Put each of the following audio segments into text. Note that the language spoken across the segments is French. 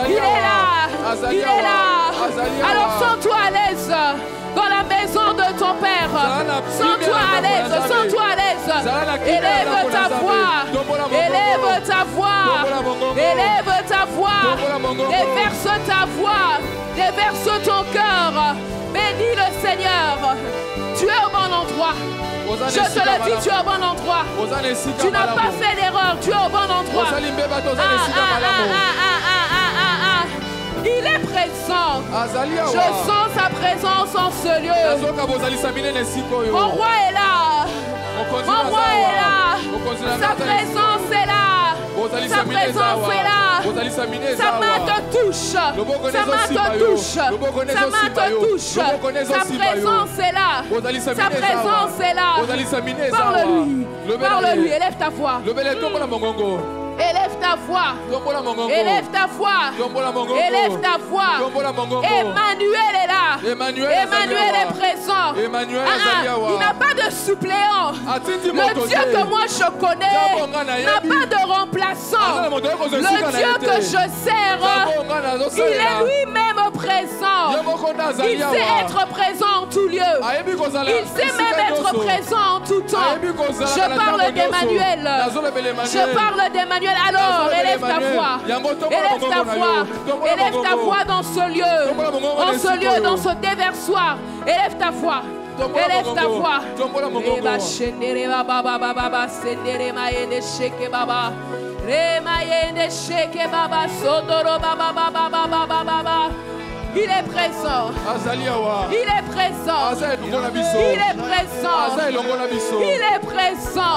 Il est là. Il est là. Alors sens-toi à l'aise dans la maison de ton Père. Sens-toi à l'aise. Sens-toi à l'aise. Élève ta voix. Élève ta voix. Élève ta voix. Déverse ta voix. Déverse ton cœur. Bénis le Seigneur. Tu es au bon endroit. Je te le dis, tu es au bon endroit. Tu n'as pas fait d'erreur, tu es au bon endroit. Il est présent. Je sens sa présence en ce lieu. Mon roi est là. Mon roi est là. Sa présence est là. Sa présence est là. Sa main te touche. Sa main te touche. Sa main te touche. Sa présence est là. Sa présence est là. Parle-lui. Parle-lui. Élève ta voix. Élève ta voix. Élève ta voix. Élève ta voix. Emmanuel est là. Emmanuel est présent. Il n'a pas de suppléant. Le Dieu que moi je connais n'a pas de remplaçant. Le Dieu que je sers, il est lui-même présent. Il sait être présent en tout lieu. Il sait même être présent en tout temps. Je parle d'Emmanuel. Je parle d'Emmanuel. Alors, élève ta voix. Élève ta voix. Élève ta voix dans ce lieu. En ce lieu, dans ce déversoir. Élève ta voix. Élève ta voix. Il est présent. Il est présent. Il est présent. Il est présent.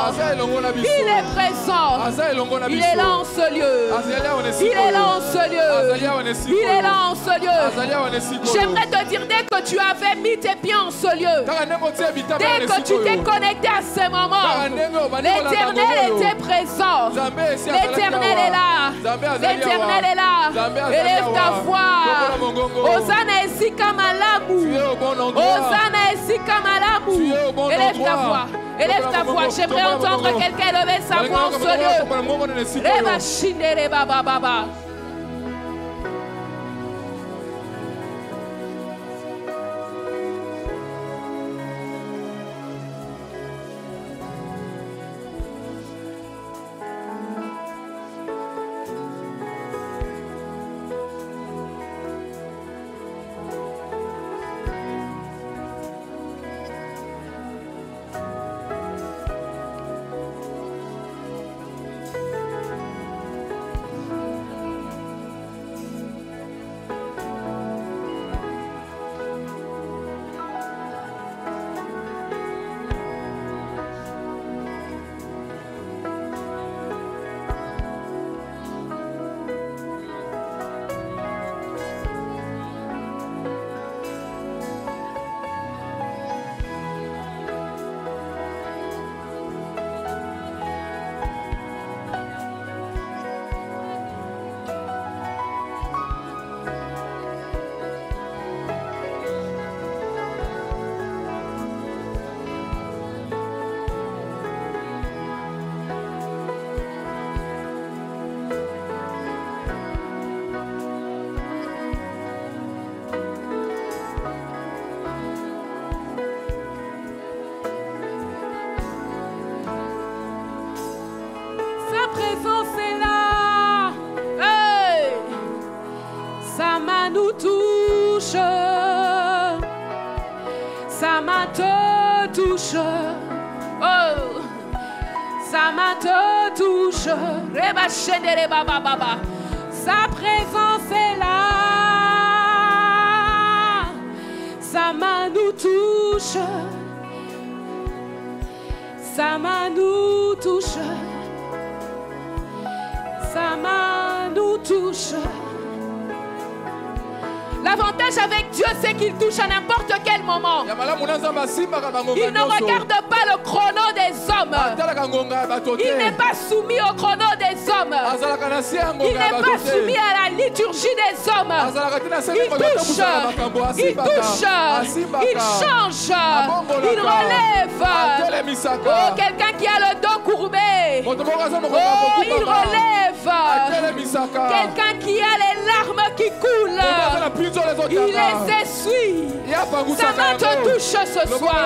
Il est présent. Il est là en ce lieu. Il est là en ce lieu. Il est là en ce lieu. J'aimerais te dire, dès que tu avais mis tes pieds en ce lieu, dès que tu t'es connecté à ce moment, l'Éternel était présent. L'Éternel est là. L'Éternel est là. Élève ta voix. Osana esika malamu. Osana esika malamu. Élève ta voix. Élève ta voix. J'aimerais entendre quelqu'un élever sa voix en ce lieu. Reba shindere baba baba. Sa main te touche. Oh, sa main te touche. Reba shendere baba baba. Sa présence est là. Sa main nous touche. Sa main nous touche. Sa main nous touche. L'avantage avec Dieu, c'est qu'il touche à n'importe quel moment. Il ne regarde pas le chrono des hommes. Il n'est pas soumis au chrono des hommes. Il n'est pas soumis à la liturgie des hommes. Il touche. Il touche. Il change. Il relève. Oh, quelqu'un qui a le don courbé. Oh, il relève. Quelqu'un qui a les larmes qui coulent. Il les essuie. Sa main te touche ce soir.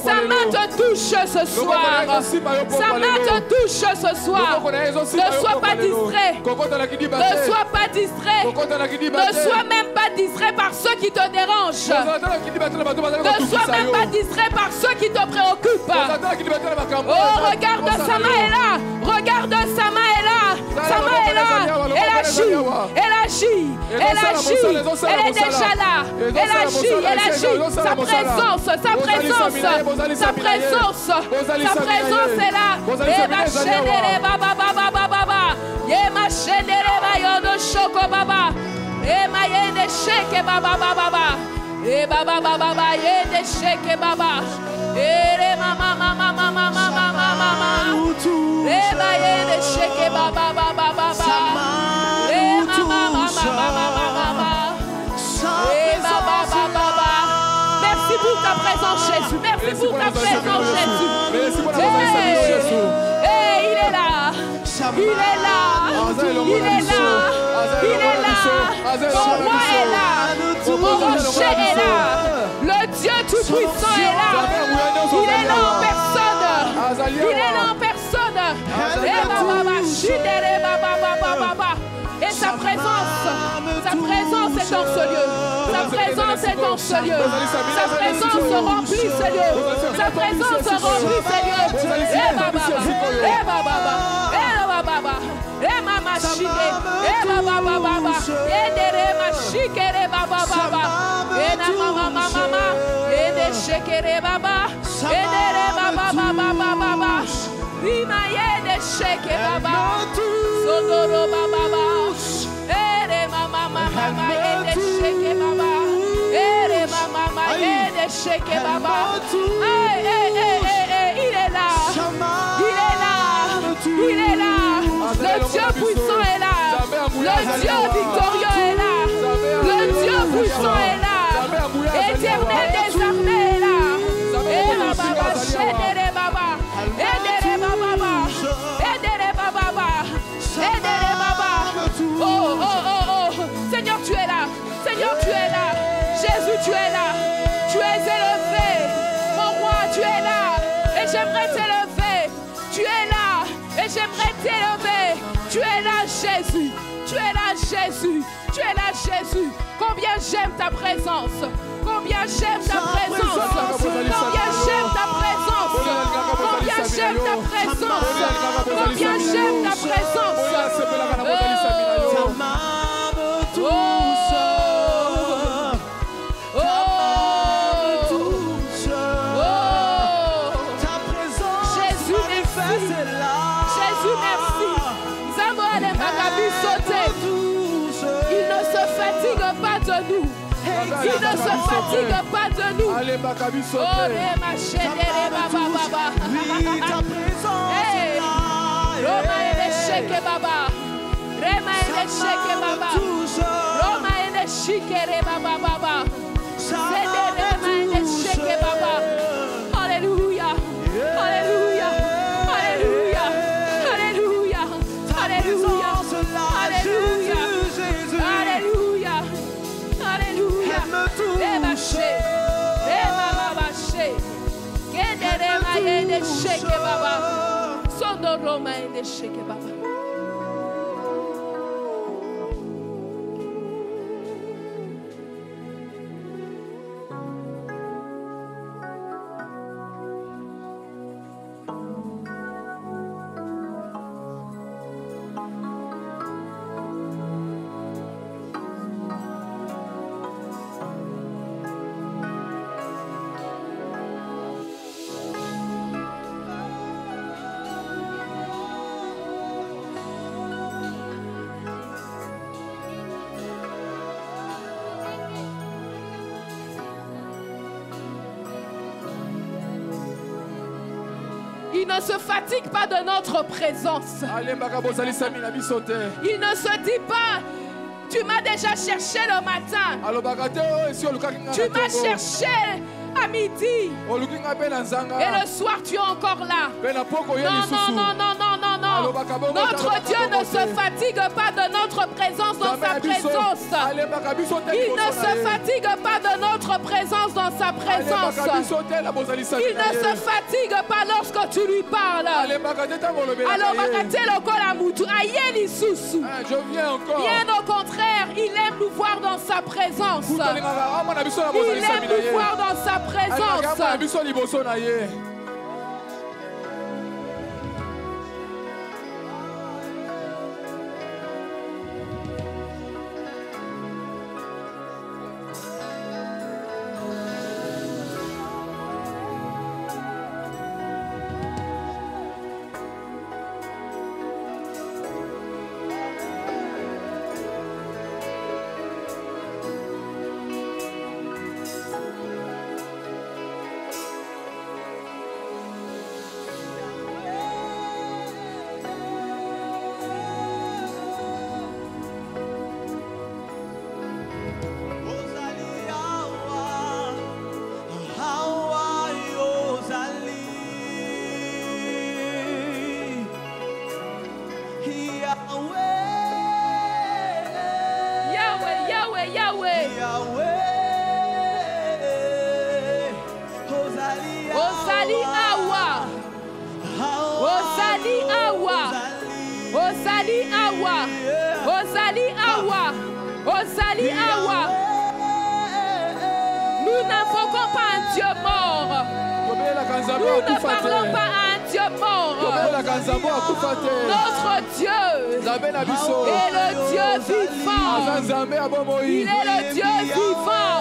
Sa main te touche ce soir. Sa main te touche ce soir. Ne sois pas distrait. Ne sois pas distrait. Ne sois même pas distrait par ceux qui te dérangent. Ne sois même pas distrait par ceux qui te préoccupent. Oh, regarde, sa main est là. Regarde, sa main est là. Sa main est là. Elle agit. Elle agit. Elle agit. Elle est déjà là. Elle agit. Elle agit. Sa présence. Sa présence. Sa présence. Sa présence est là. Et ma chaîne est baba baba baba. Et ma chaîne est bayono choco baba. Et ma yende chèque baba baba. Et baba baba yende chèque baba. Et mama mama mama mama mama. Et ma yende chèque baba baba baba. Et mama mama mama mama. Et baba baba. Merci pour ta présence Jésus. Merci pour ta présence Jésus. Il est là. Il est là. Il est là. Il est là. Mon roi est là. Mon rocher est là. Le Dieu Tout-Puissant est là. Il est là en personne. Il est là en personne. Et sa présence est dans ce lieu. Sa présence est dans ce lieu. Sa présence remplit ce lieu. Sa présence remplit ce lieu. Et mama chike, et baba baba, et dere machike re baba baba, et na mama mama, et de shekere baba, et dere baba baba baba, rima ye de sheke baba, sodoro baba baba, et de mama mama, et de sheke baba, et de mama mama, et de sheke baba, il est là, il est là, il est là. Le Dieu puissant est là. Le Dieu victorieux est là. Le Dieu puissant est là. Éternel des armées est là. Et baba, chédere baba. Edere baba. Edere baba. Edere baba. Oh, oh, oh, oh. Seigneur, tu es là. Seigneur, tu es là. Jésus, tu es là. Tu es élevé. Mon roi, tu es là. Et j'aimerais t'élever. Tu es là. Et j'aimerais t'élever. Tu es là, Jésus. Tu es là, Jésus. Tu es là, Jésus. Combien j'aime ta présence. Combien j'aime ta présence. Combien j'aime ta présence. Combien j'aime ta présence. Combien j'aime ta présence. Il ne se fatigue pas de nous. Il ne se fatigue pas de nous. Oh, les machines, les baba baba. Hey, Roma et les chèques baba. Rema et les chèques baba. Roma et les chèques baba baba. C'est des Rema et les chèques baba. Alléluia. Alléluia. Alléluia. Alléluia. Alléluia. Alléluia. Alléluia. Alléluia. Les bâchés. Les mamas bâchés. Que des Rema et des chèques baba. Son de Roma et des chèques baba. Il ne se fatigue pas de notre présence. Il ne se dit pas, tu m'as déjà cherché le matin. Tu m'as cherché à midi. Et le soir, tu es encore là. Non. Notre Dieu ne se fatigue pas de notre présence dans sa présence. Il ne se fatigue pas de notre présence dans sa présence. Il ne se fatigue pas lorsque tu lui parles. Alors, je viens encore. Bien au contraire, il aime nous voir dans sa présence. Il aime nous voir dans sa présence. Ozali Awa. Nous n'invoquons pas un Dieu mort. Nous ne parlons pas à un Dieu mort. Notre Dieu est le Dieu vivant. Il est le Dieu vivant.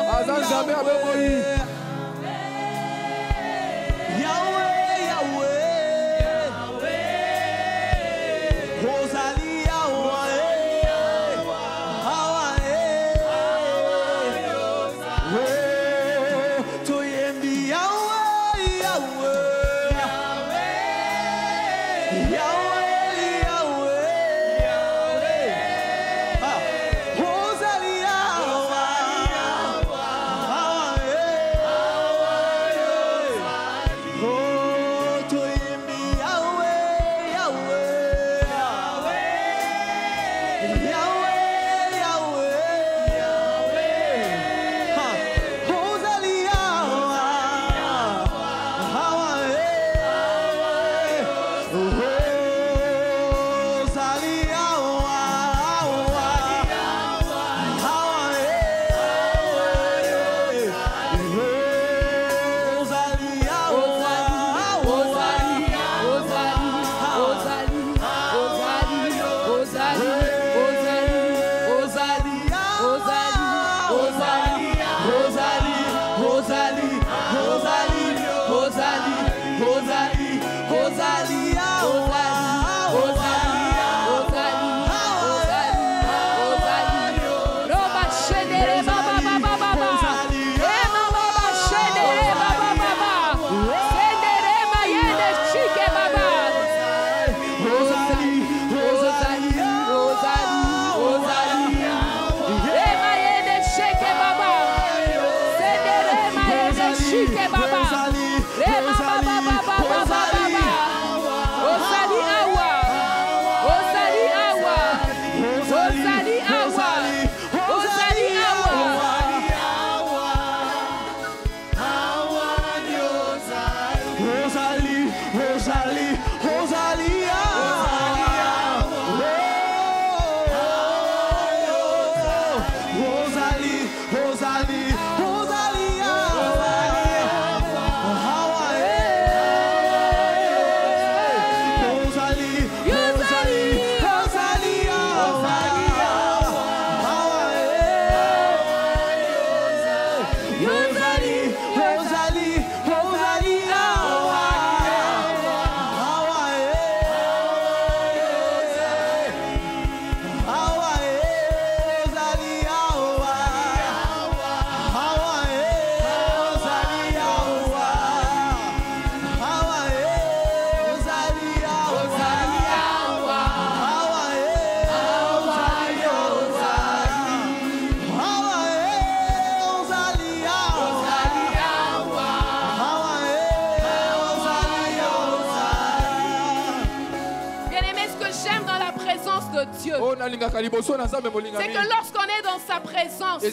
C'est que lorsqu'on est dans sa présence,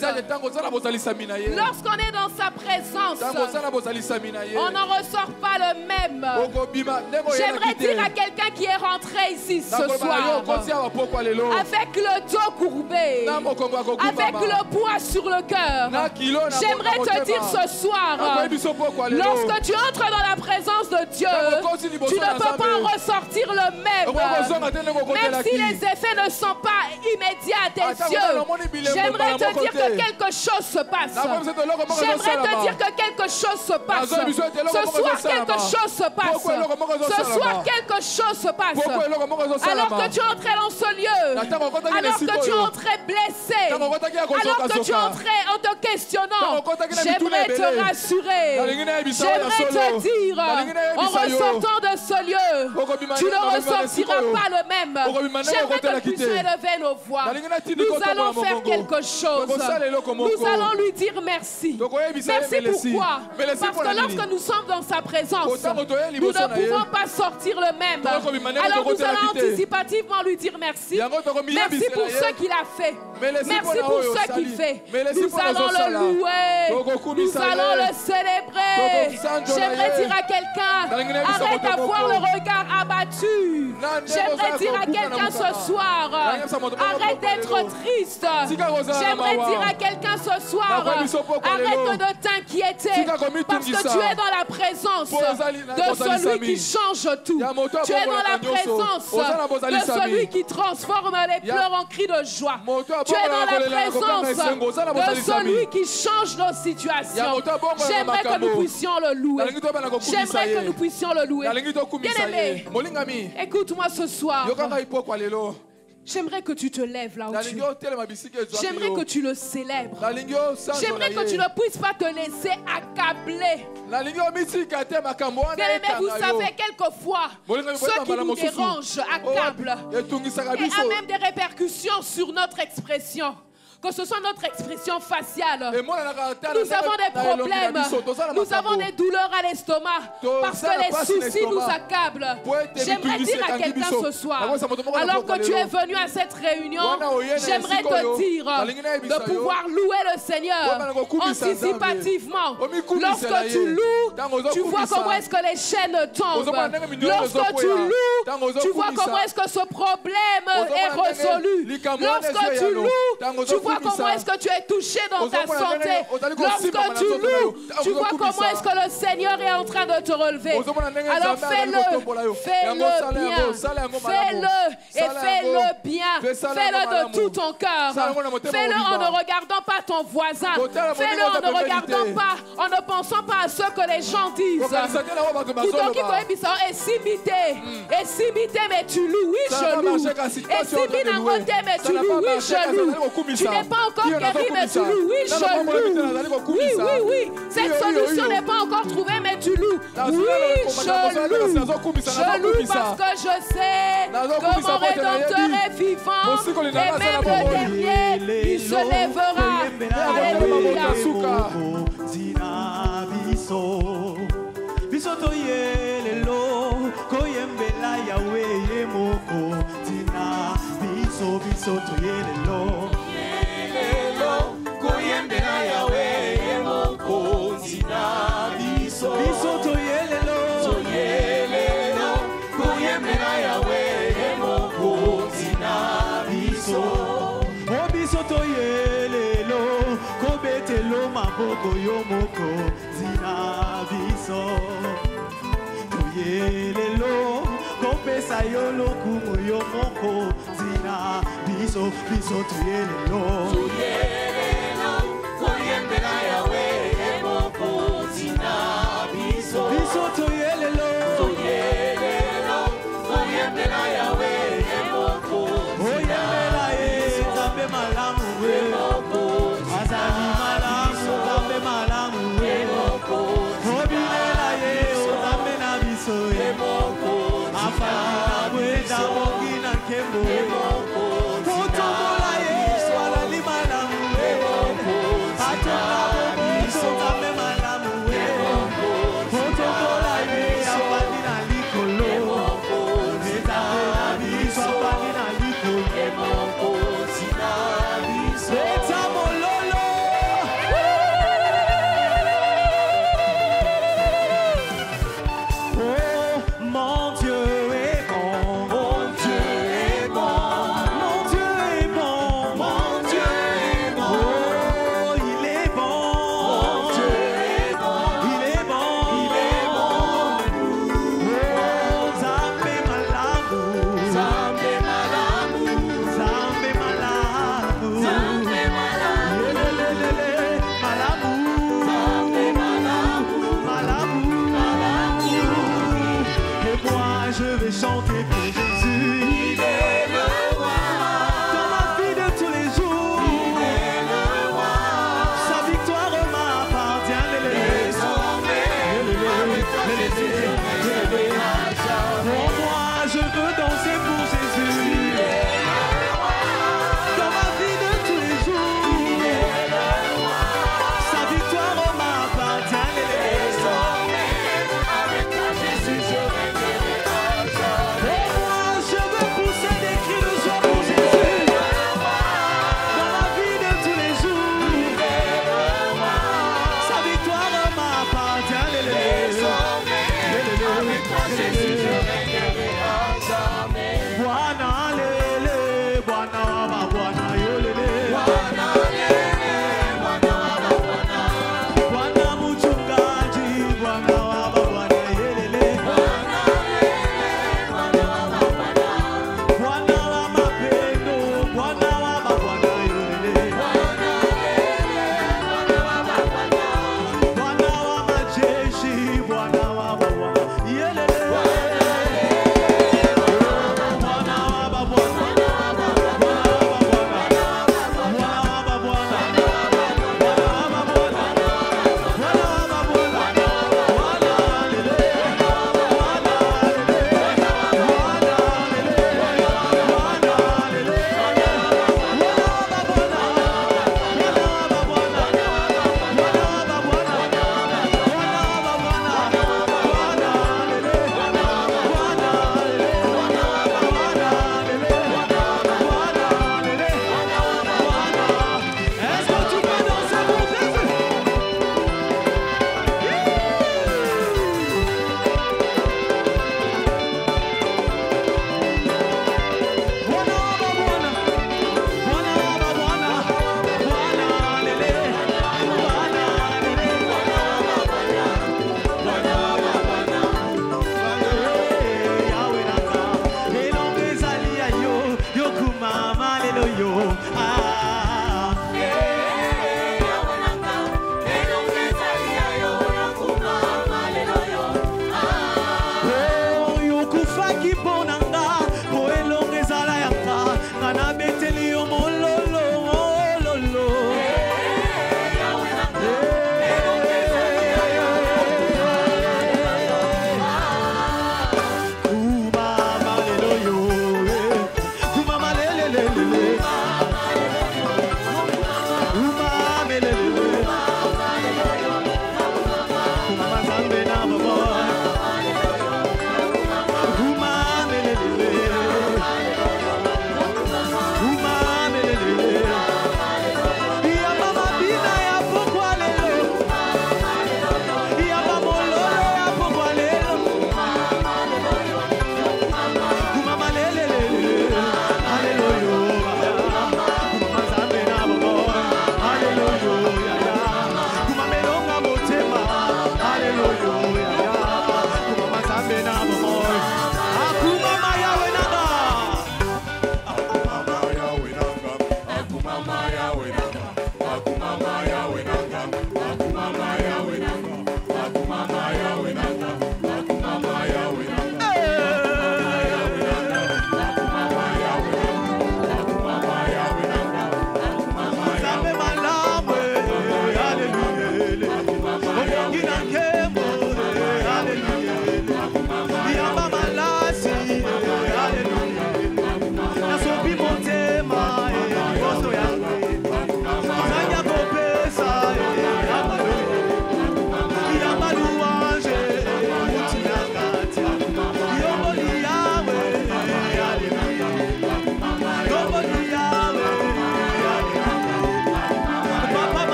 lorsqu'on est dans sa présence, on n'en ressort pas le même. J'aimerais dire à quelqu'un qui est rentré ici ce soir avec le dos courbé, avec le poids sur le cœur, j'aimerais te dire ce soir, lorsque tu entres dans la présence de Dieu, tu ne peux pas en ressortir le même. Même si les effets ne sont pas immédiats à tes yeux, j'aimerais te dire que quelque chose se passe. J'aimerais te dire que quelque chose se passe. Ce soir, quelque chose se passe. Ce soir, quelque chose se passe. Alors que tu entrais dans ce lieu, alors que tu entrais blessé, alors que tu entrais en te questionnant, j'aimerais te rassurer. J'aimerais te dire, en ressortant de ce lieu, tu ne ressortiras pas le même. J'aimerais que nous puissions élever nos voix. Nous allons faire quelque chose. Nous allons lui dire merci. Merci pourquoi? Parce que lorsque nous sommes dans sa présence, nous ne pouvons pas sortir le même. Alors nous allons anticipativement lui dire merci. Merci pour ce qu'il a fait. Merci pour ce qu'il fait. Nous allons le louer. Nous allons le célébrer. J'aimerais dire à quelqu'un, arrête d'avoir le regard abattu. J'aimerais dire à quelqu'un ce soir, arrête d'être triste. J'aimerais dire à quelqu'un ce soir, arrête de t'inquiéter parce que tu es dans la présence de celui qui change tout. Tu es dans la présence de celui qui transforme les pleurs en cris de joie. Tu es dans la présence de celui qui change nos situations. J'aimerais que nous puissions le louer. J'aimerais que nous puissions le louer. Bien-aimé, écoute-moi ce soir. J'aimerais que tu te lèves là où tu es. J'aimerais que tu le célèbres. J'aimerais que tu ne puisses pas te laisser accabler. Bien-aimé, vous savez, quelquefois, ce qui nous dérange accable et a même des répercussions sur notre expression. Que ce soit notre expression faciale. Nous avons des problèmes. Nous avons des douleurs à l'estomac. Parce que les soucis nous accablent. J'aimerais dire à quelqu'un ce soir, alors que tu es venu à cette réunion, j'aimerais te dire de pouvoir louer le Seigneur anticipativement. Lorsque tu loues, tu vois comment est-ce que les chaînes tombent. Lorsque tu loues, tu vois comment est-ce que ce problème est résolu. Lorsque tu loues, tu vois comment est-ce que tu es touché dans ta santé. Lorsque tu loues, tu vois comment est-ce que le Seigneur est en train de te relever. Alors fais-le, fais-le bien, fais-le et fais-le bien, fais-le de tout ton cœur. Fais-le en ne regardant pas ton voisin, fais-le en ne regardant pas, en ne pensant pas à ce que les gens disent. Et s'imiter, mais tu loues, oui je loue. Et s'imiter, mais tu loues, oui je loue. Tu n'es pas encore guéri, mais tu loues. Oui, je loue. Oui, oui, oui. Cette solution n'est pas encore trouvée, mais tu loues. Oui, je loue. Je loue parce que je sais que mon Rédempteur est vivant. Et même le dernier, il se lèvera. Alléluia. Koyembela Yahweh moko zina biso toyelelo koyembela Yahweh moko zina biso biso toyelelo kobetelo maboko yo moko zina biso toyelelo kopesa yo lokumu yo moko zina biso toyelelo koyembela Yahweh moko zina biso toyelelo koyembela Yahweh moko oyembela nzambe malamu we azali malamu nzambe malamu we obimela nzambe na biso afana we daboki na nkembo kotobola alali malamu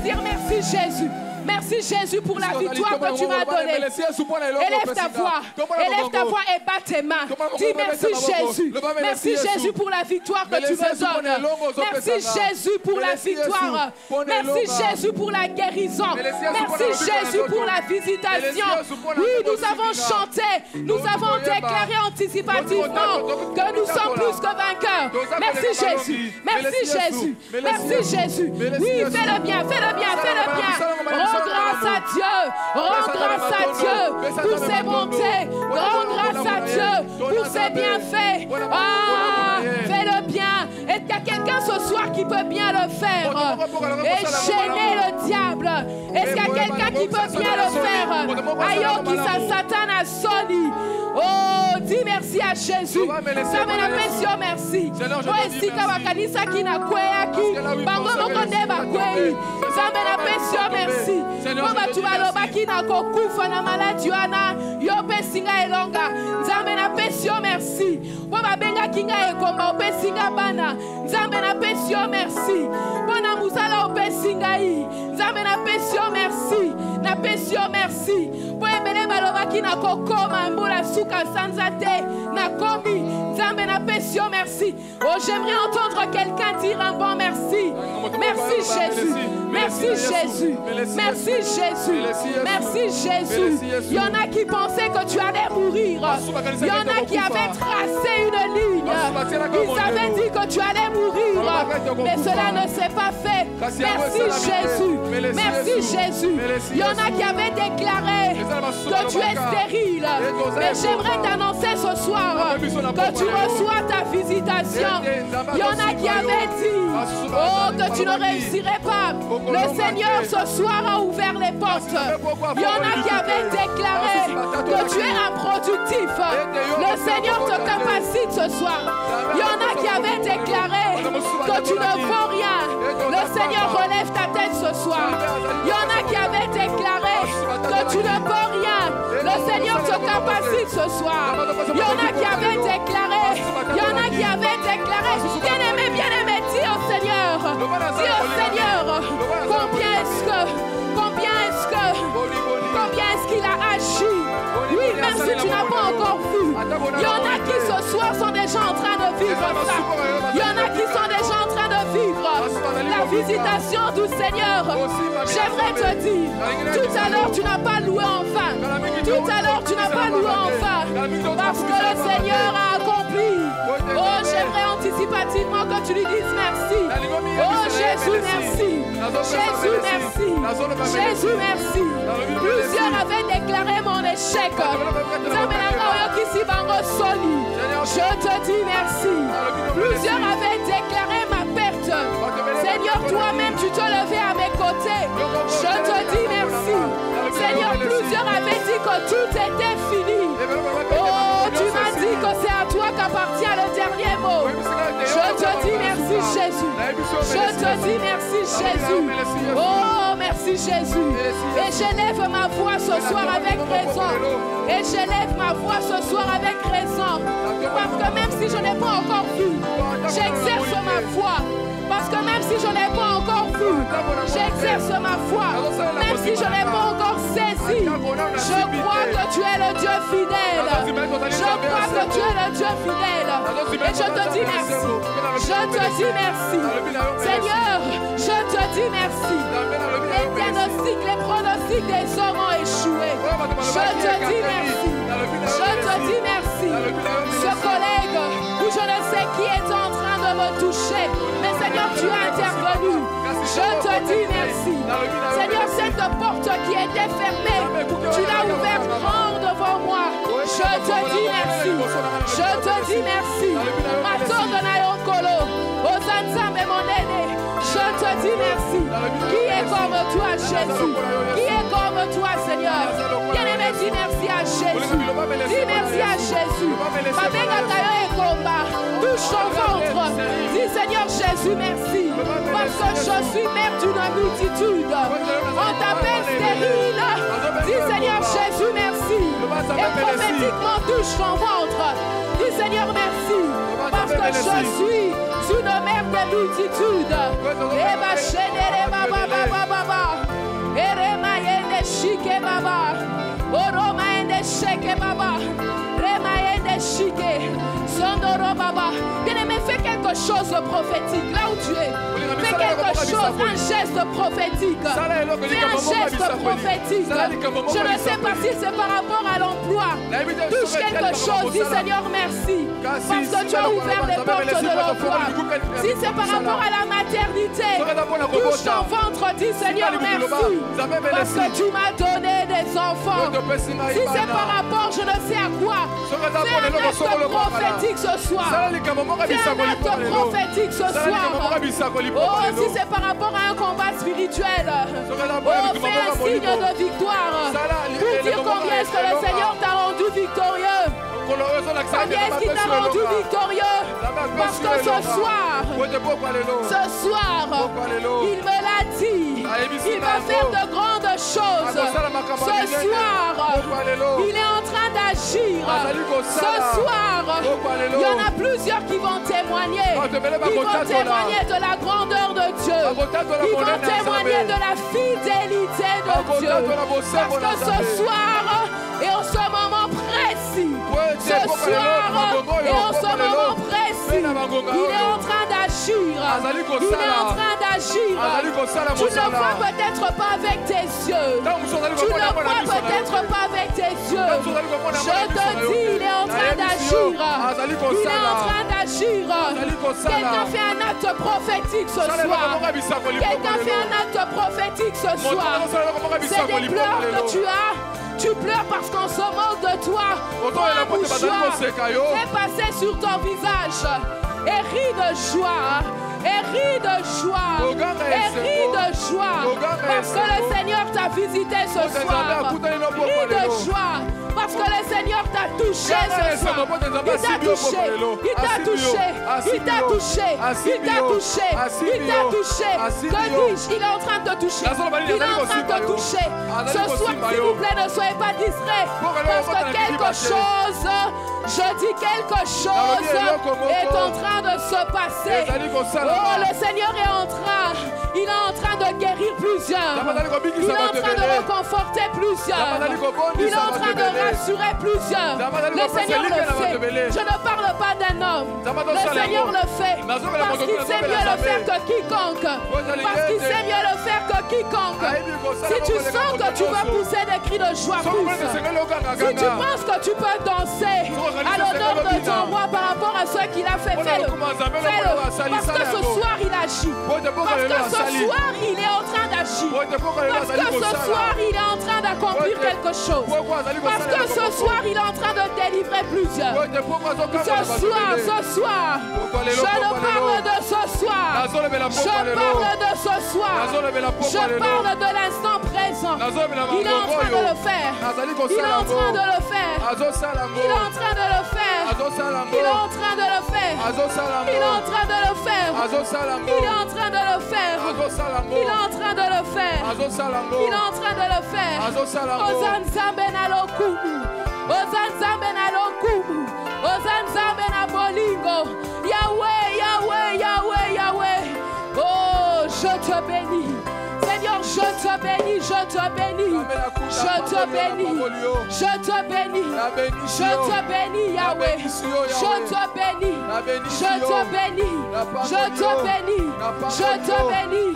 Dire merci Jésus. Merci Jésus pour la victoire que tu m'as donnée. Élève ta voix et bats tes mains. Dis merci Jésus. Merci Jésus pour la victoire que tu me donnes. Merci Jésus pour la victoire. Merci Jésus pour la guérison. Merci Jésus pour la visitation. Oui, nous avons chanté, nous avons déclaré anticipativement que nous sommes plus que vainqueurs. Merci Jésus. Merci Jésus. Merci Jésus. Oui, fais-le bien, fais-le bien, fais-le bien. Rends grâce à Dieu. Rends grâce à Dieu pour ses bontés. Rends grâce à Dieu pour ses bienfaits. Ah, fais-le bien. Est-ce qu'il y a quelqu'un ce soir qui peut bien le faire? Et gêner le diable. Est-ce qu'il y a quelqu'un qui peut bien le faire? Ayo qui sa Satan a soni. Oh, dis merci à Jésus. Ça me l'appelle merci. Oh, si kawakanisa qui n'a quoi qui, bango mokonde bakwei. Ça me l'appelle merci. Boba tubaloba qui n'a kokufa na maladie ana, yo pesinga elonga. Ça me l'appelle merci. Boba benga kinga ekomba opesinga bana. Ça me l'appelle merci. Bona musala opesinga yi. Ça me l'appelle merci. Na pesio merci. Bo ebele baloba qui n'a kokoma mbula suka sanzate na komi. Nzambe na pesio merci. Oh, j'aimerais entendre quelqu'un dire un bon merci. Merci Jésus. Merci Jésus. Merci Jésus. Merci Jésus. Il y en a qui pensaient que tu allais mourir. Il y en a qui avaient tracé une ligne. Ils avaient dit que tu allais mourir. Mais cela ne s'est pas fait. Merci Jésus. Merci Jésus. Il y en a qui avaient déclaré que tu es stérile. Mais j'aimerais t'annoncer ce soir que tu reçois ta visitation. Il y en a qui avaient dit que tu ne réussirais pas. Le Seigneur ce soir a ouvert les portes. Il y en a qui avaient déclaré que tu es improductif. Le Seigneur te capacite ce soir. Il y en a qui avaient déclaré que tu ne vaux rien. Le Seigneur relève ta tête ce soir. Il y en a qui avaient déclaré que tu ne peux rien. Le Seigneur te capacite ce soir. Il y en a qui avaient déclaré. Il y en a qui avaient déclaré. Bien-aimé, dis au Seigneur. Dis au Seigneur. Combien est-ce qu'il a agi? Oui, même si tu n'as pas encore vu. Il y en a qui ce soir sont déjà en train de vivre ça. Il y en a qui sont déjà en train de vivre la visitation du Seigneur. J'aimerais te dire, tout à l'heure tu n'as pas loué en vain. Tout à l'heure tu n'as pas loué en vain. Parce que le Seigneur a accompli. Oh, j'aimerais anticipativement que tu lui dises merci. Oh, Jésus, merci. Jésus, merci. Jésus, merci. Plusieurs avaient déclaré mon échec. Je te dis merci. Plusieurs avaient déclaré ma perte. Seigneur, toi-même, tu te levais à mes côtés. Je te dis merci. Seigneur, plusieurs avaient dit que tout était fini. Oh, tu m'as dit que c'est à toi qu'appartient le dernier mot. Je te dis merci, Jésus. Je te dis merci Jésus. Oh, merci Jésus. Et j'élève ma voix ce soir avec raison. Et j'élève ma voix ce soir avec raison. Parce que même si je n'ai pas encore vu, j'exerce ma foi. Parce que même si je n'ai pas encore vu, j'exerce ma foi. Même si je n'ai pas encore saisi, je crois que tu es le Dieu fidèle. Je crois que tu es le Dieu fidèle. Et je te dis merci. Je te dis merci. Seigneur, je te dis merci. Les diagnostics, les pronostics des hommes ont échoué. Je te dis merci. Je te dis merci. Ce collègue, où je ne sais qui est en train de me toucher, mais Seigneur, tu as intervenu. Je te dis merci. Seigneur, cette porte qui était fermée, tu l'as ouverte grand devant moi. Je te dis merci. Je te dis merci. Je te dis merci. Qui est comme toi, Jésus? Qui est comme toi, Seigneur? Bien-aimé, dis merci à Jésus. Dis merci à Jésus. Touche ton ventre. Dis Seigneur Jésus, merci. Parce que je suis mère d'une multitude. On t'appelle stérile. Dis Seigneur Jésus, merci. Et prophétiquement touche ton ventre. Dis Seigneur merci. Parce que je suis une mère des multitudes. Et ma chaîne est baba. Et remaïende chique baba. Oromaïende cheke baba. Remaïende chique. Sondoro baba. Bien-aimé, fais quelque chose de prophétique là où tu es. Fais quelque chose, un geste prophétique. Fais un geste prophétique. Je ne sais pas si c'est par rapport à l'emploi. Touche quelque chose, dis Seigneur merci. Parce que tu as ouvert les portes de l'emploi. Si c'est par rapport à la maternité, touche ton ventre, dis Seigneur merci. Parce que tu m'as donné des enfants. Si c'est par rapport, je ne sais à quoi, fais un acte prophétique ce soir. Fais un acte prophétique ce soir. Oh, si c'est par rapport à un combat spirituel, oh, fais un signe de victoire. Pour dire combien est-ce que le Seigneur t'a rendu victorieux. Combien est-ce qu'il t'a rendu victorieux? Parce que ce soir, il me l'a dit. Il va faire de grandes choses. Ce soir, il est en train d'agir. Ce soir, il y en a plusieurs qui vont témoigner. Ils vont témoigner de la grandeur de Dieu. Ils vont témoigner de la fidélité de Dieu. Parce que ce soir, et en ce moment précis, ce soir, et en ce moment précis, il est en train d'agir. Il est en train d'agir. Tu ne le vois peut-être pas avec tes yeux. Tu ne le vois peut-être pas avec tes yeux. Je te dis, il est en train d'agir. Il est en train d'agir. Quelqu'un fait un acte prophétique ce soir. Quelqu'un fait un acte prophétique ce soir. C'est des pleurs que tu as. Tu pleures parce qu'on se moque de toi. Prends un mouchoir, fais passer sur ton visage et ris de joie. Et ris de joie. Et ris de joie. Parce que le Seigneur t'a visité ce soir. Ris de joie. Parce que le Seigneur t'a touché ce soir. Il t'a touché. Il t'a touché. Il t'a touché. Il t'a touché. Il t'a touché. Que dis-je? Il est en train de te toucher. Il est en train de te toucher. Ce soir, s'il vous plaît, ne soyez pas distraits. Parce que quelque chose, je dis quelque chose est en train de se passer. Oh, le Seigneur est en train. Il est en train de guérir plusieurs. Il est en train de reconforter plusieurs. Il est en train de rassurer plusieurs. Le Seigneur le fait. Je ne parle pas d'un homme. Le Seigneur le fait. Parce qu'il sait mieux le faire que quiconque. Parce qu'il sait mieux le faire que quiconque. Si tu sens que tu veux pousser des cris de joie, pousse. Si tu penses que tu peux danser à l'honneur de ton roi par rapport à ce qu'il a fait, fais-le. Fais-le. Parce que ce soir, il agit. Parce que ce soir, il est en train d'agir. Parce que ce soir, il est en train d'accomplir quelque chose. Parce que ce soir, il est en train de délivrer plusieurs. Ce soir, je ne parle de ce soir. Je parle de ce soir. Je parle de l'instant présent. Il est en train de le faire. Il est en train de le faire. Il est en train de le faire. Il est en train de le faire. Il est en train de le faire. Il est en train de le faire. Il est en train de le faire. Il est en train de le faire. Ozanzambe na lokumu. Ozanzambe na lokumu. Ozanzambe na bolingo. Yahweh, Yahweh, Yahweh, Yahweh. Oh, je te bénis. Seigneur, je te bénis, je te bénis, je te bénis, je te bénis, je te bénis, Yahweh, je te bénis, je te bénis, je te bénis, je te bénis.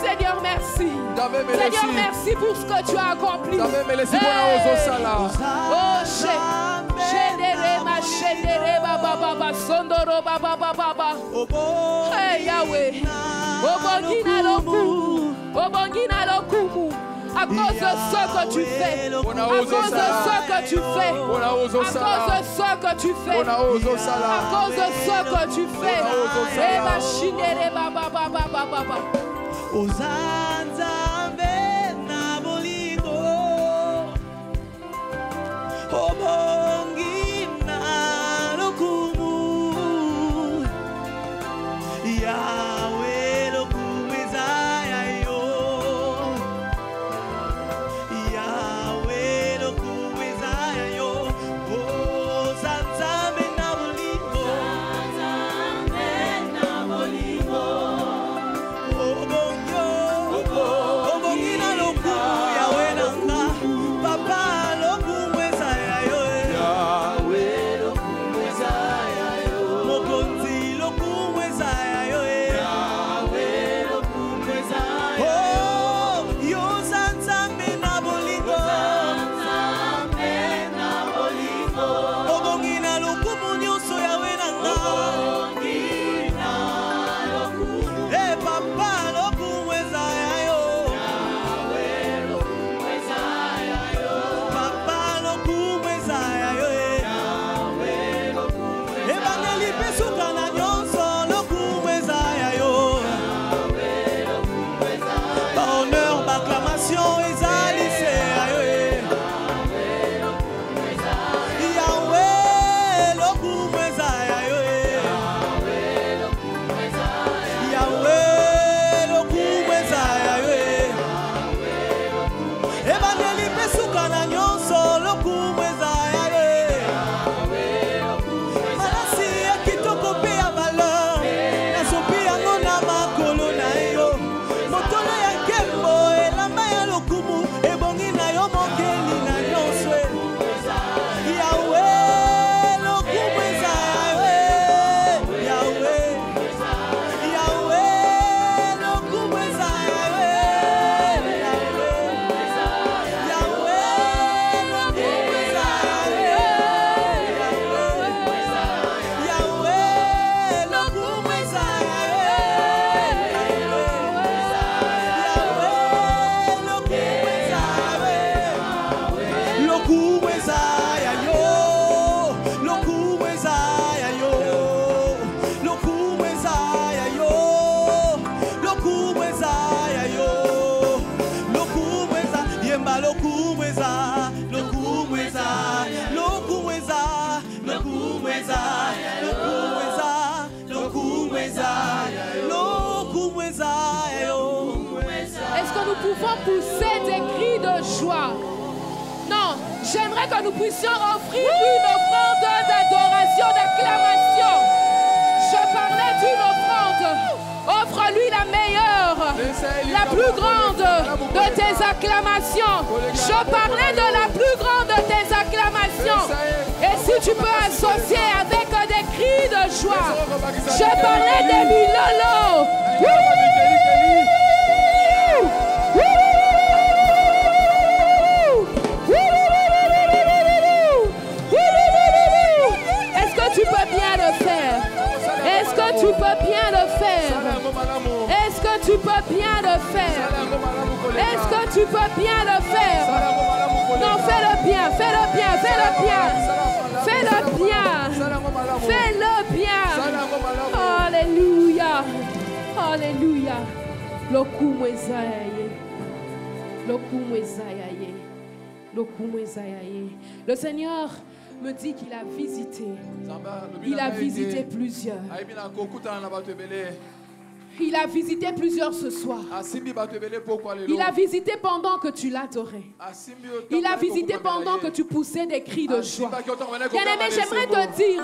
Seigneur, merci. Seigneur, merci pour ce que tu as accompli. Oh, hey Yahweh, à cause de ce que tu fais, à cause de ce que tu fais, à cause de ce que tu fais, à cause de ce que tu fais, nous pouvons pousser des cris de joie. Non, j'aimerais que nous puissions offrir une offrande d'adoration, d'acclamation. Je parlais d'une offrande. Offre-lui la meilleure, la plus grande de tes acclamations. Je parlais de la plus grande de tes acclamations. Et si tu peux associer avec des cris de joie, je parlais des milolo. Est-ce que tu peux bien le faire? Est-ce que tu peux bien le faire? Est-ce que tu peux bien le faire? Est-ce que tu peux bien le faire? Non, fais-le bien, fais-le bien, fais-le bien. Fais-le bien. Fais-le bien. Alléluia. Alléluia. Le Seigneur me dit qu'il a visité. Il a visité plusieurs. Il a visité plusieurs ce soir. Il a visité pendant que tu l'adorais. Il a visité pendant que tu poussais des cris de joie. Bien-aimé, j'aimerais te dire,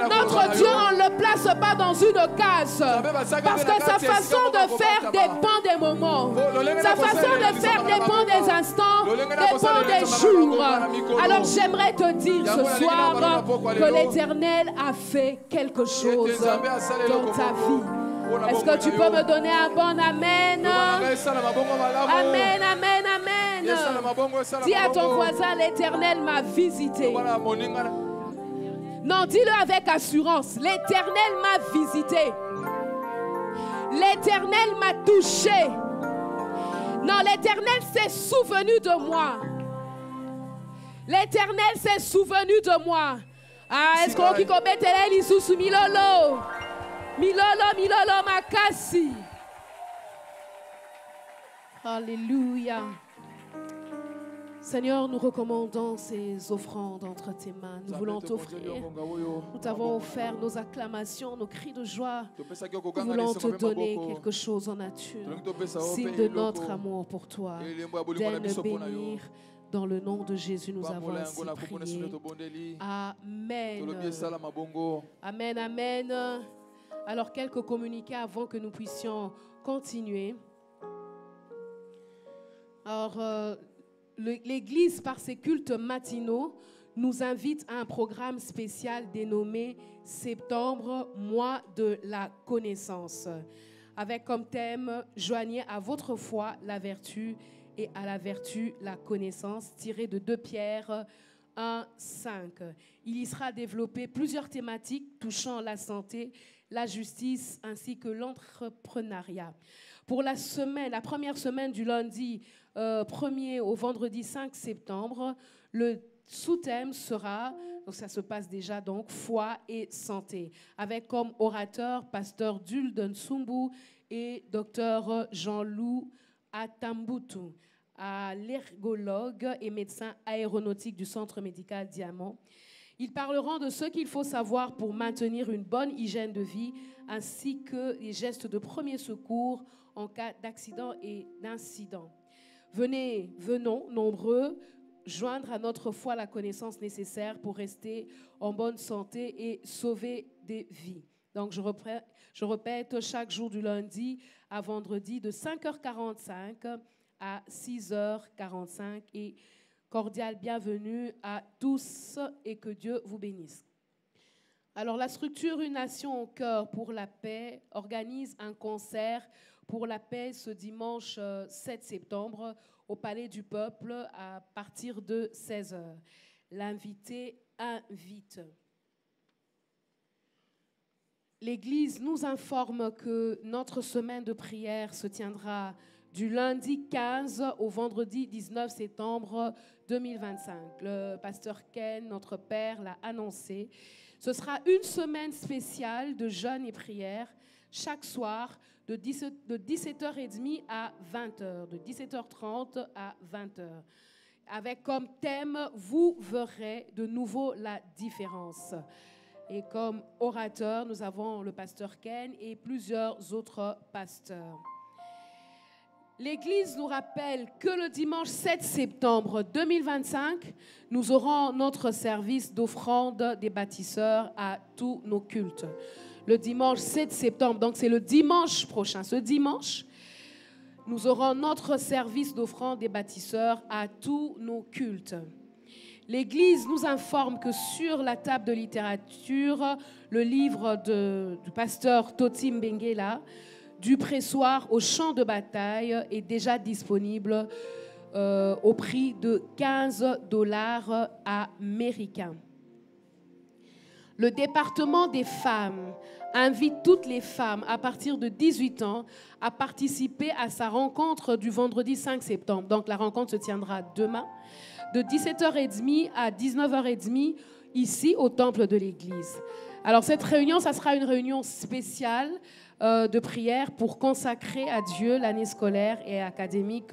notre Dieu, on ne le place pas dans une case. Parce que sa façon de faire dépend des moments. Sa façon de faire dépend des instants, dépend des jours. Alors j'aimerais te dire ce soir que l'Éternel a fait quelque chose dans ta vie. Est-ce que tu peux me donner un bon amen? Amen, amen, amen. Dis à ton voisin, l'Éternel m'a visité. Non, dis-le avec assurance. L'Éternel m'a visité. L'Éternel m'a touché. Non, l'Éternel s'est souvenu de moi. L'Éternel s'est souvenu de moi. Ah, est-ce qu'on qui commet les sous milolo? Milolo makasi. Alléluia. Seigneur, nous recommandons ces offrandes entre tes mains. Nous voulons t'offrir. Nous t'avons offert nos acclamations, nos cris de joie. Nous voulons te donner quelque chose en nature. Signe de notre amour pour toi. Daigne bénir. Dans le nom de Jésus, nous avons ainsi prié. Amen. Amen, amen. Alors, quelques communiqués avant que nous puissions continuer. Alors, l'Église, par ses cultes matinaux, nous invite à un programme spécial dénommé Septembre, mois de la connaissance, avec comme thème « Joignez à votre foi la vertu et à la vertu la connaissance » tiré de 2 Pierre 1, 5. Il y sera développé plusieurs thématiques touchant la santé, la justice ainsi que l'entrepreneuriat. Pour la première semaine du lundi 1er au vendredi 5 septembre, le sous-thème sera, donc ça se passe déjà donc, foi et santé, avec comme orateur pasteur Dulde Nsumbu et docteur Jean-Loup Atambutu, l'ergologue et médecin aéronautique du Centre médical Diamant. Ils parleront de ce qu'il faut savoir pour maintenir une bonne hygiène de vie, ainsi que les gestes de premier secours en cas d'accident et d'incident. Venons nombreux joindre à notre foi la connaissance nécessaire pour rester en bonne santé et sauver des vies. Donc je répète, chaque jour du lundi à vendredi de 5h45 à 6h45 et cordial bienvenue à tous et que Dieu vous bénisse. Alors, la structure Une Nation au cœur pour la paix organise un concert pour la paix ce dimanche 7 septembre au Palais du Peuple à partir de 16h. L'invité invite. L'Église nous informe que notre semaine de prière se tiendra du lundi 15 au vendredi 19 septembre 2025. Le pasteur Ken, notre Père, l'a annoncé. Ce sera une semaine spéciale de jeûne et prière chaque soir de 17h30 à 20h, de 17h30 à 20h. Avec comme thème, vous verrez de nouveau la différence. Et comme orateur, nous avons le pasteur Ken et plusieurs autres pasteurs. L'Église nous rappelle que le dimanche 7 septembre 2025, nous aurons notre service d'offrande des bâtisseurs à tous nos cultes. Le dimanche 7 septembre, donc c'est le dimanche prochain. Ce dimanche, nous aurons notre service d'offrande des bâtisseurs à tous nos cultes. L'Église nous informe que sur la table de littérature, le livre du pasteur Toti Mbengela, du pressoir au champ de bataille est déjà disponible au prix de $15 américains. Le département des femmes invite toutes les femmes à partir de 18 ans à participer à sa rencontre du vendredi 5 septembre. Donc la rencontre se tiendra demain de 17h30 à 19h30 ici au temple de l'église. Alors cette réunion, ça sera une réunion spéciale de prière pour consacrer à Dieu l'année scolaire et académique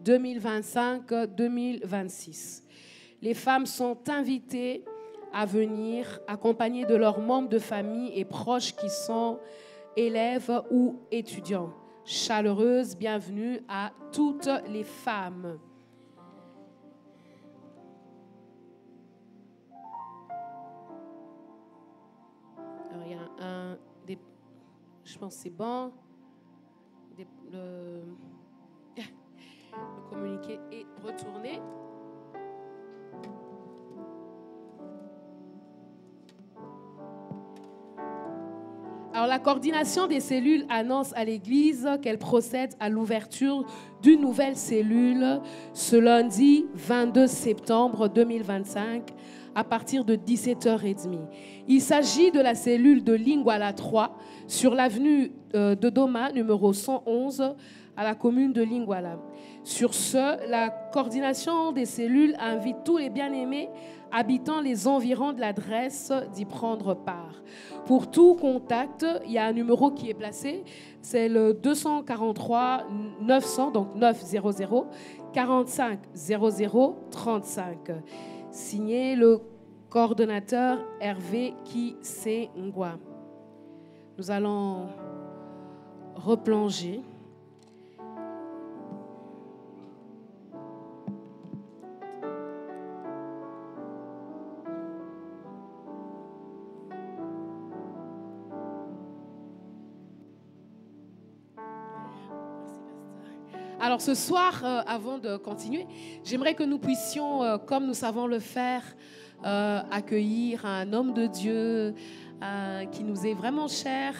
2025-2026. Les femmes sont invitées à venir accompagnées de leurs membres de famille et proches qui sont élèves ou étudiants. Chaleureuse bienvenue à toutes les femmes. Alors, il y a je pense que c'est bon. Le communiqué est retourné. Alors, la coordination des cellules annonce à l'Église qu'elle procède à l'ouverture d'une nouvelle cellule ce lundi 22 septembre 2025 à partir de 17h30. Il s'agit de la cellule de Lingwala 3 sur l'avenue de Doma, numéro 111, à la commune de Lingwala. Sur ce, la coordination des cellules invite tous les bien-aimés habitant les environs de l'adresse d'y prendre part. Pour tout contact, il y a un numéro qui est placé, c'est le 243 900, donc 900 45 00 35. Signé le coordonnateur Hervé Kisengwa. Nous allons replonger. Alors ce soir, avant de continuer, j'aimerais que nous puissions, comme nous savons le faire, accueillir un homme de Dieu qui nous est vraiment cher,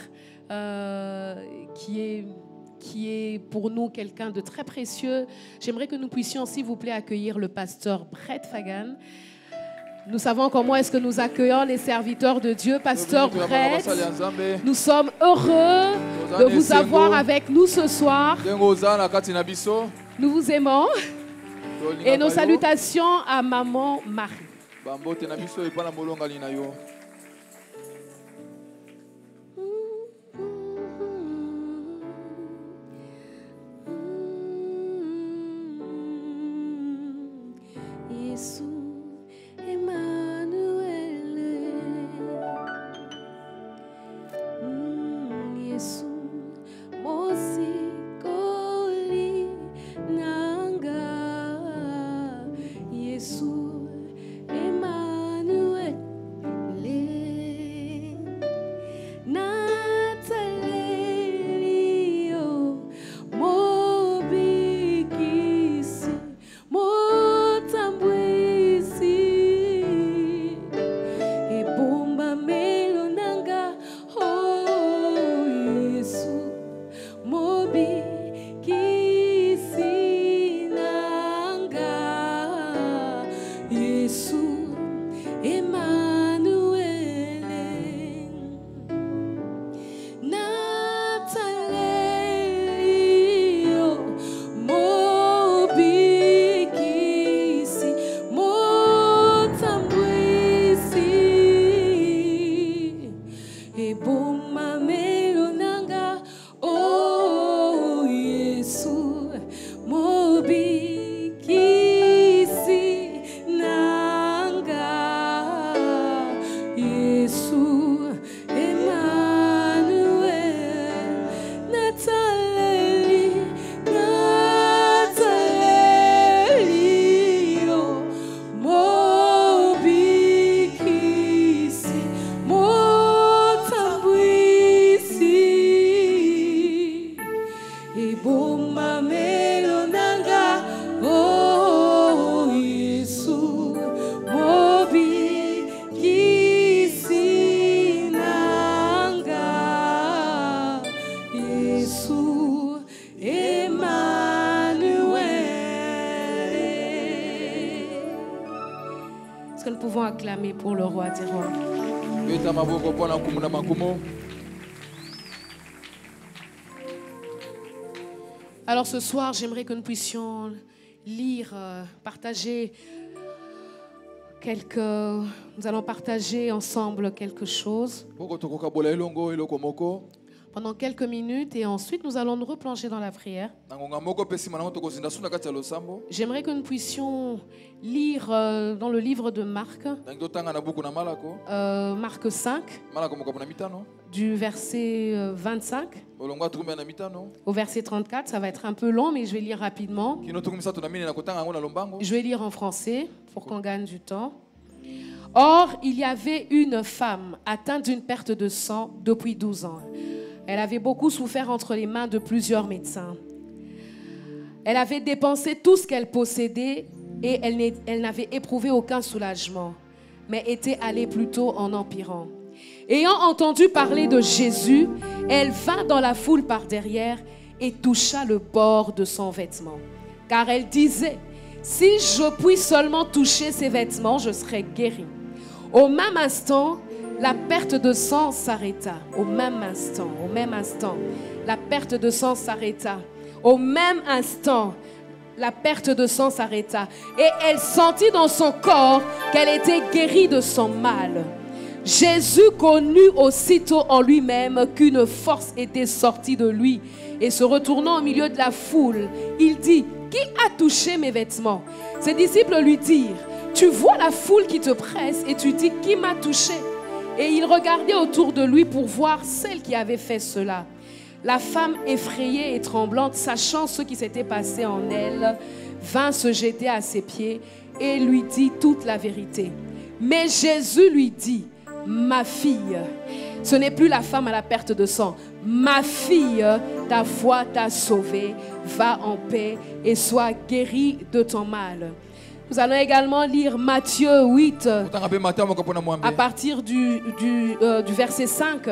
qui est pour nous quelqu'un de très précieux. J'aimerais que nous puissions, s'il vous plaît, accueillir le pasteur Brett Fagan. Nous savons comment est-ce que nous accueillons les serviteurs de Dieu. Pasteur Brett, nous sommes heureux de vous avoir avec nous ce soir. Nous vous aimons. Et nos salutations à maman Marie. Acclamer pour le roi des rois. Alors ce soir, j'aimerais que nous puissions lire, partager Nous allons partager ensemble quelque chose pendant quelques minutes et ensuite nous allons nous replonger dans la prière. J'aimerais que nous puissions lire dans le livre de Marc, Marc 5, du verset 25 au verset 34. Ça va être un peu long, mais je vais lire rapidement. Je vais lire en français pour qu'on gagne du temps. Or, il y avait une femme atteinte d'une perte de sang depuis 12 ans. Elle avait beaucoup souffert entre les mains de plusieurs médecins. Elle avait dépensé tout ce qu'elle possédait et elle n'avait éprouvé aucun soulagement, mais était allée plutôt en empirant. Ayant entendu parler de Jésus, elle vint dans la foule par derrière et toucha le bord de son vêtement. Car elle disait, si je puis seulement toucher ses vêtements, je serai guérie. Au même instant, la perte de sang s'arrêta. Au même instant, la perte de sang s'arrêta. Au même instant, la perte de sang s'arrêta. Et elle sentit dans son corps qu'elle était guérie de son mal. Jésus connut aussitôt en lui-même qu'une force était sortie de lui. Et se retournant au milieu de la foule, il dit, qui a touché mes vêtements? Ses disciples lui dirent, tu vois la foule qui te presse et tu dis, qui m'a touché? Et il regardait autour de lui pour voir celle qui avait fait cela. La femme effrayée et tremblante, sachant ce qui s'était passé en elle, vint se jeter à ses pieds et lui dit toute la vérité. Mais Jésus lui dit, ma fille, ce n'est plus la femme à la perte de sang. Ma fille, ta foi t'a sauvée, va en paix et sois guérie de ton mal. Nous allons également lire Matthieu 8 à partir du verset 5.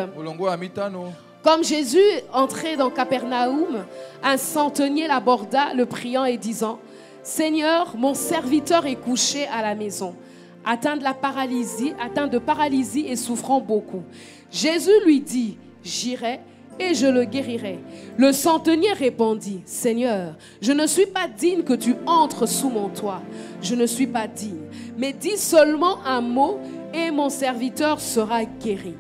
Comme Jésus entrait dans Capernaum, un centenier l'aborda, le priant et disant, Seigneur, mon serviteur est couché à la maison, atteint de paralysie et souffrant beaucoup. Jésus lui dit, j'irai et je le guérirai. Le centenier répondit, Seigneur, je ne suis pas digne que tu entres sous mon toit. Je ne suis pas digne. Mais dis seulement un mot et mon serviteur sera guéri.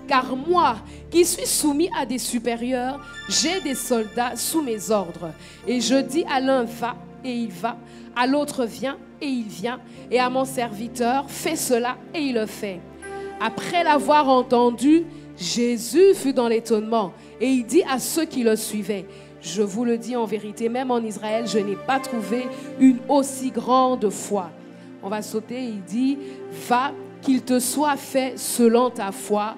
Car moi, qui suis soumis à des supérieurs, j'ai des soldats sous mes ordres. Et je dis à l'un, va, et il va. À l'autre, viens, et il vient. Et à mon serviteur, fais cela, et il le fait. Après l'avoir entendu, Jésus fut dans l'étonnement. Et il dit à ceux qui le suivaient, je vous le dis en vérité, même en Israël, je n'ai pas trouvé une aussi grande foi. On va sauter, il dit, va, qu'il te soit fait selon ta foi.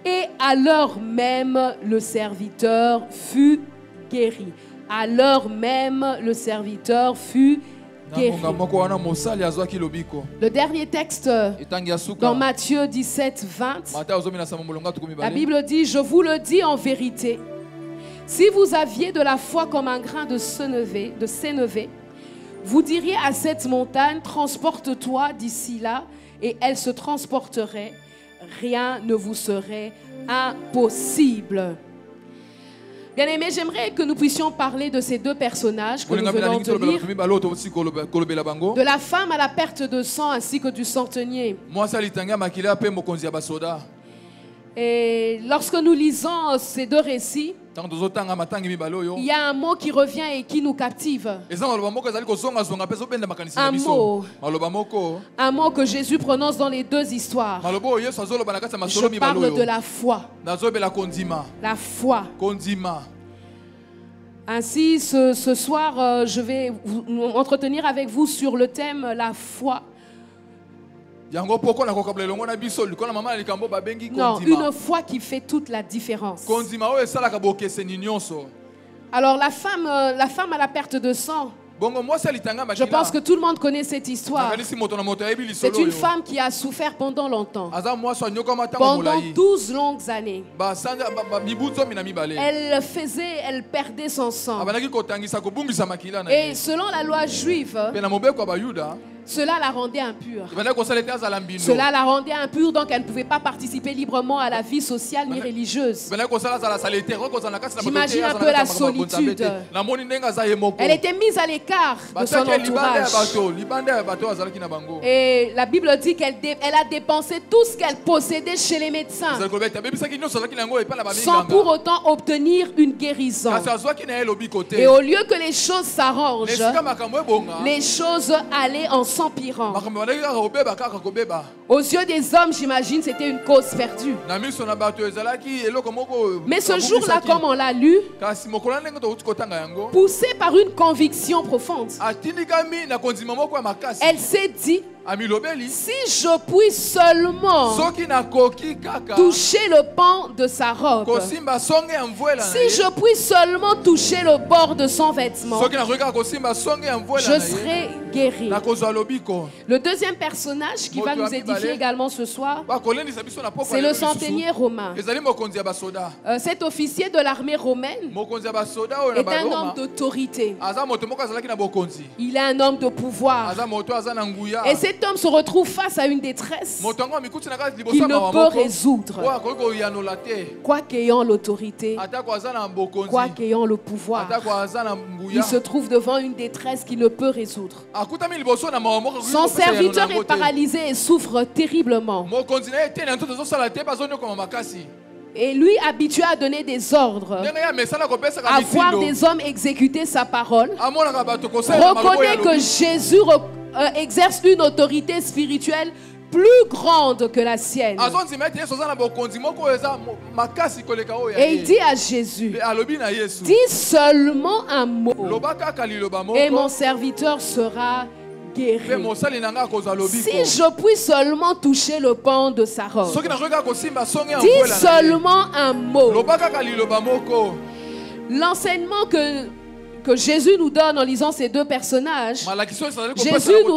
Et à l'heure même, le serviteur fut guéri. À l'heure même, le serviteur fut guéri. Le dernier texte dans Matthieu 17, 20, la Bible dit, je vous le dis en vérité, si vous aviez de la foi comme un grain de sénévé, vous diriez à cette montagne, transporte-toi d'ici là, et elle se transporterait. Rien ne vous serait impossible. Bien aimé, j'aimerais que nous puissions parler de ces deux personnages que nous venons de lire, de la femme à la perte de sang ainsi que du centenier. Et lorsque nous lisons ces deux récits, il y a un mot qui revient et qui nous captive. Un mot que Jésus prononce dans les deux histoires. Je parle de la foi. La foi. Ainsi, ce soir, je vais entretenir avec vous sur le thème la foi. Non, une foi qui fait toute la différence. Alors la femme à la perte de sang, je pense que tout le monde connaît cette histoire. C'est une femme qui a souffert pendant longtemps. Pendant 12 longues années. Elle perdait son sang. Et selon la loi juive, Cela la rendait impure. Cela la rendait impure, donc elle ne pouvait pas participer librement à la vie sociale ni religieuse. J'imagine un peu la solitude. Elle était mise à l'écart de son entourage. Et la Bible dit qu'elle a dépensé tout ce qu'elle possédait chez les médecins sans pour autant obtenir une guérison. Et au lieu que les choses s'arrangent, les choses allaient en s'empirant. Aux yeux des hommes, j'imagine, c'était une cause perdue. Mais ce jour-là, comme on l'a lu, poussée par une conviction profonde, elle s'est dit, si je puis seulement toucher le pan de sa robe, si je puis seulement toucher le bord de son vêtement, je serai guéri. Le deuxième personnage qui va nous édifier également ce soir, c'est le centenier romain. Cet officier de l'armée romaine est un homme d'autorité. Il est un homme de pouvoir. Et cet homme se retrouve face à une détresse qu'il ne peut résoudre. Quoique ayant l'autorité, quoique ayant le pouvoir, il se trouve devant une détresse qu'il ne peut résoudre. Son serviteur est paralysé et souffre terriblement. Et lui, habitué à donner des ordres, à voir des hommes exécuter sa parole, reconnaît que Jésus exerce une autorité spirituelle plus grande que la sienne. Et il dit à Jésus, dis seulement un mot et mon serviteur sera guéri. Si je puis seulement toucher le pan de sa robe, dis seulement un mot. L'enseignement que Jésus nous donne en lisant ces deux personnages, Jésus nous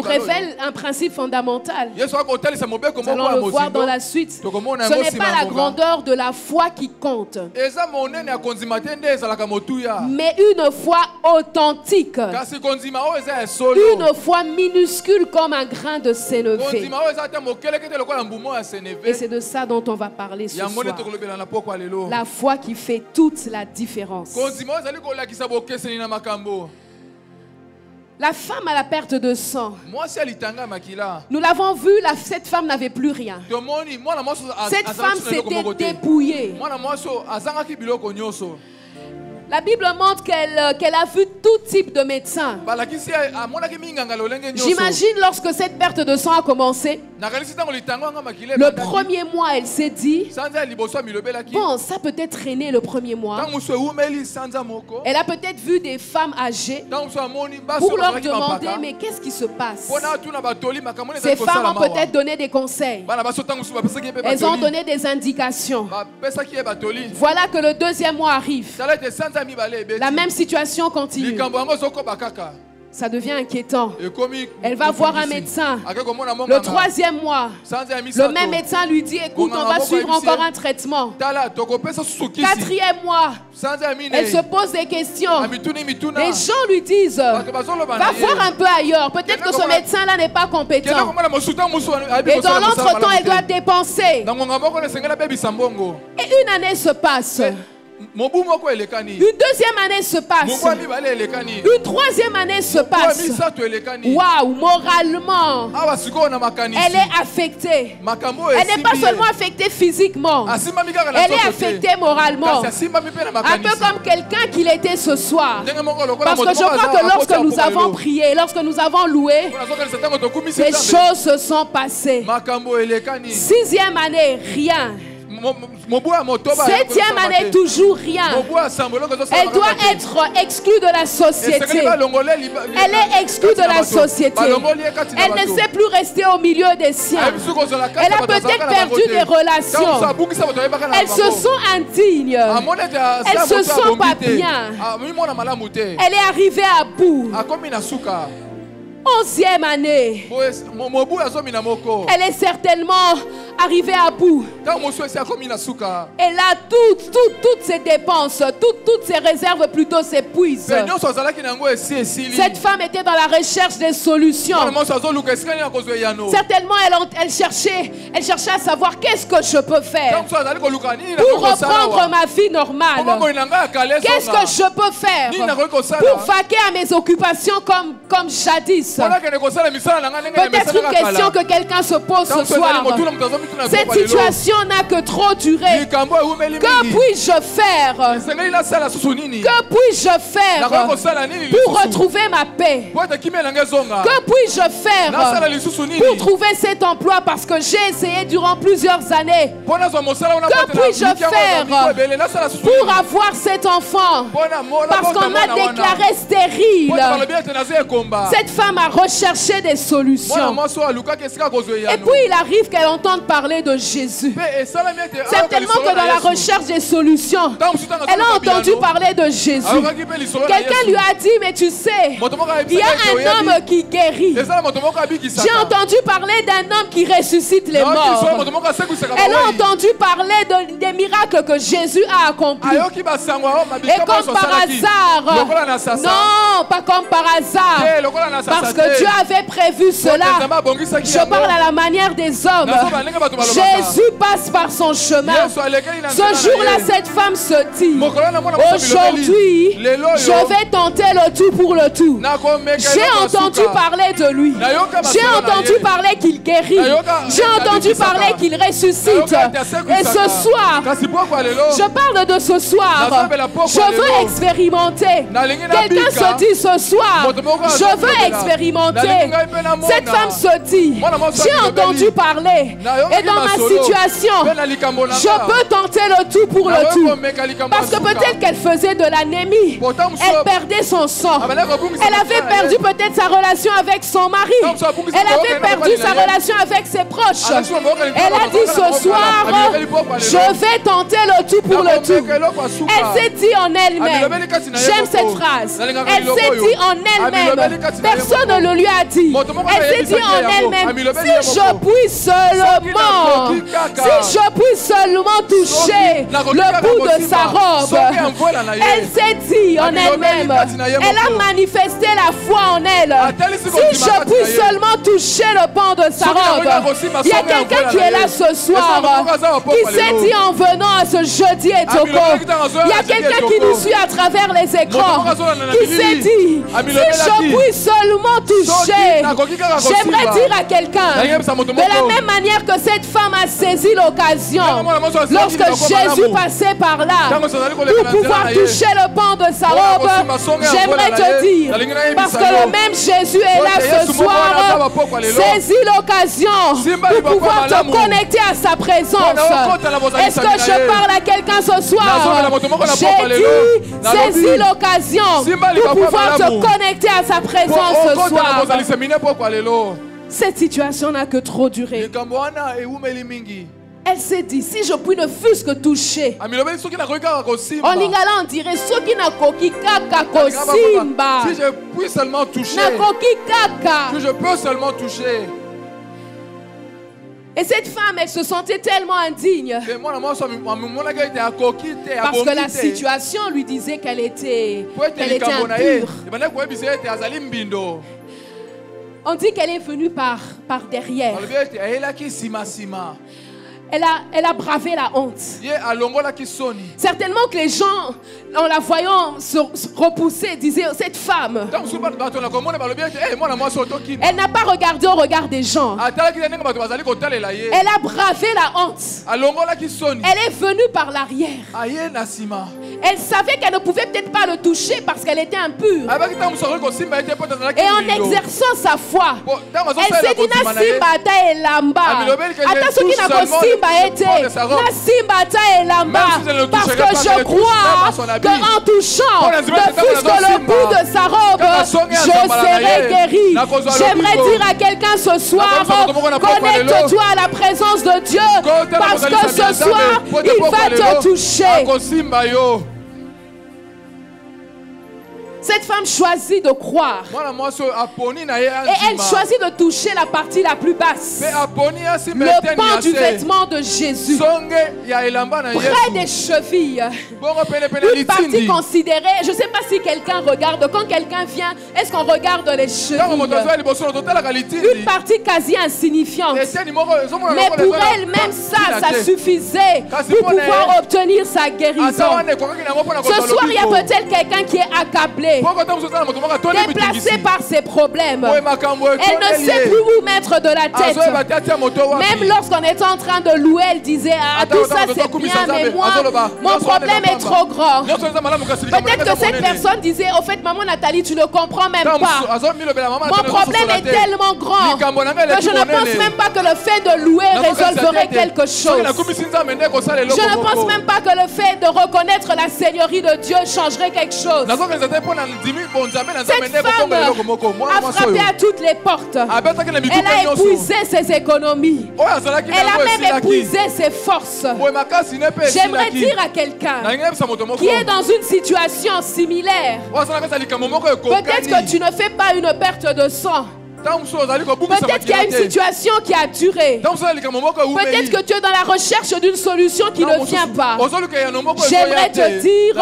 révèle un principe fondamental. Nous allons le voir dans la suite. Ce n'est pas la grandeur de la foi qui compte, mais une foi authentique, une foi minuscule comme un grain de sénévé. Et c'est de ça dont on va parler ce soir. La foi qui fait toute la différence. La femme à la perte de sang, nous l'avons vu, cette femme n'avait plus rien. Cette femme s'était dépouillée. La Bible montre qu'elle a vu tout type de médecins. J'imagine lorsque cette perte de sang a commencé, le premier mois, elle s'est dit, bon, ça peut être traîné le premier mois. Elle a peut-être vu des femmes âgées pour leur demander, mais qu'est-ce qui se passe? Ces femmes ont peut-être donné des conseils. Elles ont donné des indications. Voilà que le deuxième mois arrive. La même situation continue. Ça devient inquiétant. Elle va voir un médecin. Le troisième mois, le même médecin lui dit, écoute, on va suivre encore un traitement. Quatrième mois, elle se pose des questions. Les gens lui disent, va voir un peu ailleurs. Peut-être que ce médecin-là n'est pas compétent. Et dans l'entretemps, elle doit dépenser. Et une année se passe. Une deuxième année se passe. Une troisième année se passe. Waouh, moralement, elle est affectée. Elle n'est pas seulement affectée physiquement, elle est affectée moralement. Un peu comme quelqu'un qu'il était ce soir. Parce que je crois que lorsque nous avons prié, lorsque nous avons loué, les choses se sont passées. Sixième année, rien. Septième année, toujours rien. Elle doit être exclue de la société. Elle est exclue de la société. Elle ne sait plus rester au milieu des siens. Elle a peut-être perdu des relations. Elle se sent indigne. Elle se sent pas bien. Elle est arrivée à bout. 11e année. Elle est certainement arrivée à bout. Et là, toutes ses dépenses, toutes ses réserves plutôt s'épuisent. Cette femme était dans la recherche des solutions. Certainement, elle cherchait à savoir qu'est-ce que je peux faire pour reprendre ma vie normale. Qu'est-ce que je peux faire pour vaquer à mes occupations comme jadis. Peut-être une question que quelqu'un se pose ce soir. Cette situation n'a que trop duré. Que puis-je faire? Que puis-je faire pour retrouver ma paix? Que puis-je faire pour trouver cet emploi parce que j'ai essayé durant plusieurs années? Que puis-je faire pour avoir cet enfant parce qu'on m'a déclaré stérile? Cette femme a recherché des solutions. Et puis il arrive qu'elle entende parler de Jésus. Certainement que dans la recherche des solutions, elle a entendu parler de Jésus. Quelqu'un lui a dit, mais tu sais, il y a un homme qui guérit. J'ai entendu parler d'un homme qui ressuscite les morts. Elle a entendu parler des miracles que Jésus a accomplis. Et comme par hasard, non, pas comme par hasard, parce que Dieu avait prévu cela. Je parle à la manière des hommes. Jésus passe par son chemin. Ce jour-là, cette femme se dit, aujourd'hui, je vais tenter le tout pour le tout. J'ai entendu parler de lui. J'ai entendu parler qu'il guérit. J'ai entendu parler qu'il ressuscite. Et ce soir, je parle de ce soir, je veux expérimenter. Quelqu'un se dit ce soir, je veux expérimenter. Cette femme se dit, j'ai entendu parler. Et dans ma situation, je peux tenter le tout pour le tout. Parce que peut-être qu'elle faisait de l'anémie. Elle perdait son sang. Elle avait perdu peut-être sa relation avec son mari. Elle avait perdu sa relation avec ses proches. Elle a dit ce soir, je vais tenter le tout pour le tout. Elle s'est dit en elle-même, j'aime cette phrase, elle s'est dit en elle-même, personne ne le lui a dit. Elle s'est dit en elle-même, si je puis seulement toucher le bout de sa robe. Elle s'est dit en elle-même, elle a manifesté la foi en elle. Si je puis seulement toucher le pan de sa robe. Il y a quelqu'un qui est là ce soir, qui s'est dit en venant à ce jeudi et Togo. Il y a quelqu'un qui nous suit à travers les écrans, qui s'est dit, si je puis seulement toucher. J'aimerais dire à quelqu'un, de la même manière que cette femme a saisi l'occasion, lorsque Jésus passait par là, pour pouvoir toucher le pan de sa robe, j'aimerais te dire, parce que le même Jésus est là ce soir, saisis l'occasion pour pouvoir te connecter à sa présence. Est-ce que je parle à quelqu'un ce soir? J'ai dit, saisis l'occasion pour pouvoir te connecter à sa présence ce soir. Cette situation n'a que trop duré. Elle s'est dit, si je puis ne fût-ce que toucher. En lingala, on dirait, ceux qui n'a koki kaka kosimba. Si je puis seulement toucher. Na koki kaka. Si je peux seulement toucher. Et cette femme, elle se sentait tellement indigne. Parce que la situation lui disait qu'elle était impure. On dit qu'elle est venue par derrière. Elle a bravé la honte. Certainement que les gens, en la voyant se repousser, disaient, cette femme, elle n'a pas regardé au regard des gens. Elle a bravé la honte. Elle est venue par l'arrière. Elle savait qu'elle ne pouvait peut-être pas le toucher parce qu'elle était impure. Et en exerçant sa foi, elle s'est dit, na simba ta elamba. Ata soki na ko simba ete, na simba ta elamba. Parce que je crois qu'en touchant ne fût-ce que le bout de sa robe, je serai guéri. J'aimerais dire à quelqu'un ce soir, connecte-toi à la présence de Dieu, parce que ce soir, il va te toucher. Cette femme choisit de croire. Et elle choisit de toucher la partie la plus basse. Le pan du vêtement de Jésus. Près des chevilles. Une partie considérée. Je ne sais pas si quelqu'un regarde. Quand quelqu'un vient, est-ce qu'on regarde les chevilles? Une partie quasi insignifiante. Mais pour elle, même ça suffisait pour pouvoir obtenir sa guérison. Ce soir, il y a peut-être quelqu'un qui est accablé, déplacé par ses problèmes. Elle ne sait plus où mettre de la tête. Même lorsqu'on était en train de louer, elle disait, ah, tout ça c'est bien, mais moi, mon problème est trop grand. Peut-être que cette personne disait, au fait, maman Nathalie, tu ne comprends même pas. Mon problème est tellement grand que je ne pense même pas que le fait de louer résolverait quelque chose. Je ne pense même pas que le fait de reconnaître la seigneurie de Dieu changerait quelque chose. Cette femme a frappé à toutes les portes. Elle a épuisé ses économies. Elle a même épuisé ses forces. J'aimerais dire à quelqu'un qui est dans une situation similaire, peut-être que tu ne fais pas une perte de sang. Peut-être qu'il y a une situation qui a duré. Peut-être que tu es dans la recherche d'une solution qui ne vient pas. J'aimerais te dire,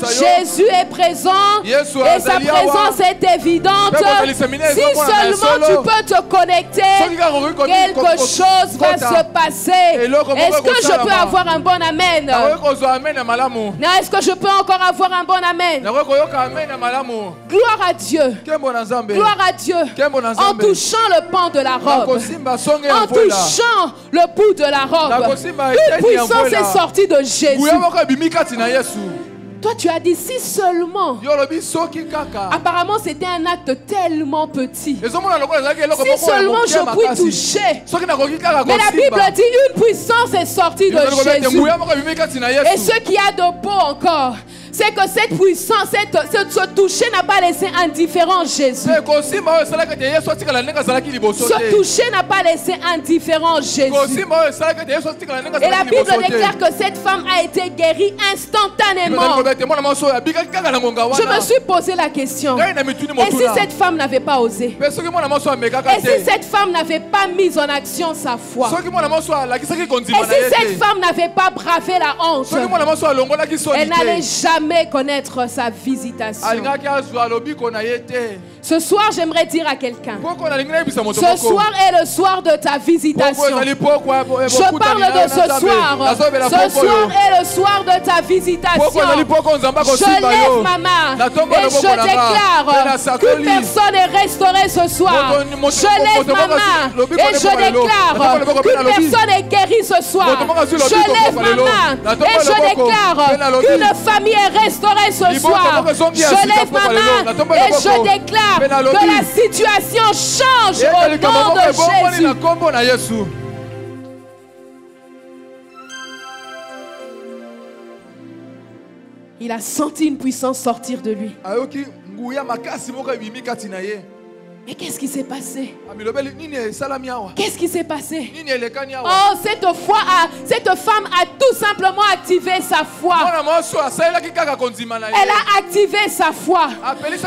Jésus est présent et sa présence est évidente. Si seulement tu peux te connecter, quelque chose va se passer. Est-ce que je peux avoir un bon amen? Non, est-ce que je peux encore avoir un bon amen? Gloire à Dieu. Gloire à Dieu. En touchant le pan de la robe, en touchant le bout de la robe, une puissance est sortie de Jésus. Toi, tu as dit si seulement. Apparemment, c'était un acte tellement petit. Si seulement je puis toucher. Mais la Bible dit une puissance est sortie de Jésus. Et ce qui a de beau encore, c'est que cette puissance, ce toucher n'a pas laissé indifférent Jésus. Ce toucher n'a pas laissé indifférent Jésus. Et la Bible déclare que cette femme a été guérie instantanément. Je me suis posé la question. Et si cette femme n'avait pas osé? Et si cette femme n'avait pas mis en action sa foi? Et si cette femme n'avait pas bravé la honte? Elle n'allait jamais connaître sa visitation. Ce soir, j'aimerais dire à quelqu'un, ce soir est le soir de ta visitation. Je parle de ce soir. Ce soir est le soir de ta visitation. Je lève ma main et je déclare qu'une personne est restaurée ce soir. Je lève ma main et je déclare qu'une personne est guérie ce soir. Je lève ma main et je déclare qu'une famille est restaurée ce soir. Je lève ma main et je déclare que la situation change au nom de Jésus. Il a senti une puissance sortir de lui. Mais qu'est-ce qui s'est passé? Qu'est-ce qui s'est passé? Oh, cette femme a tout simplement activé sa foi. Elle a activé sa foi.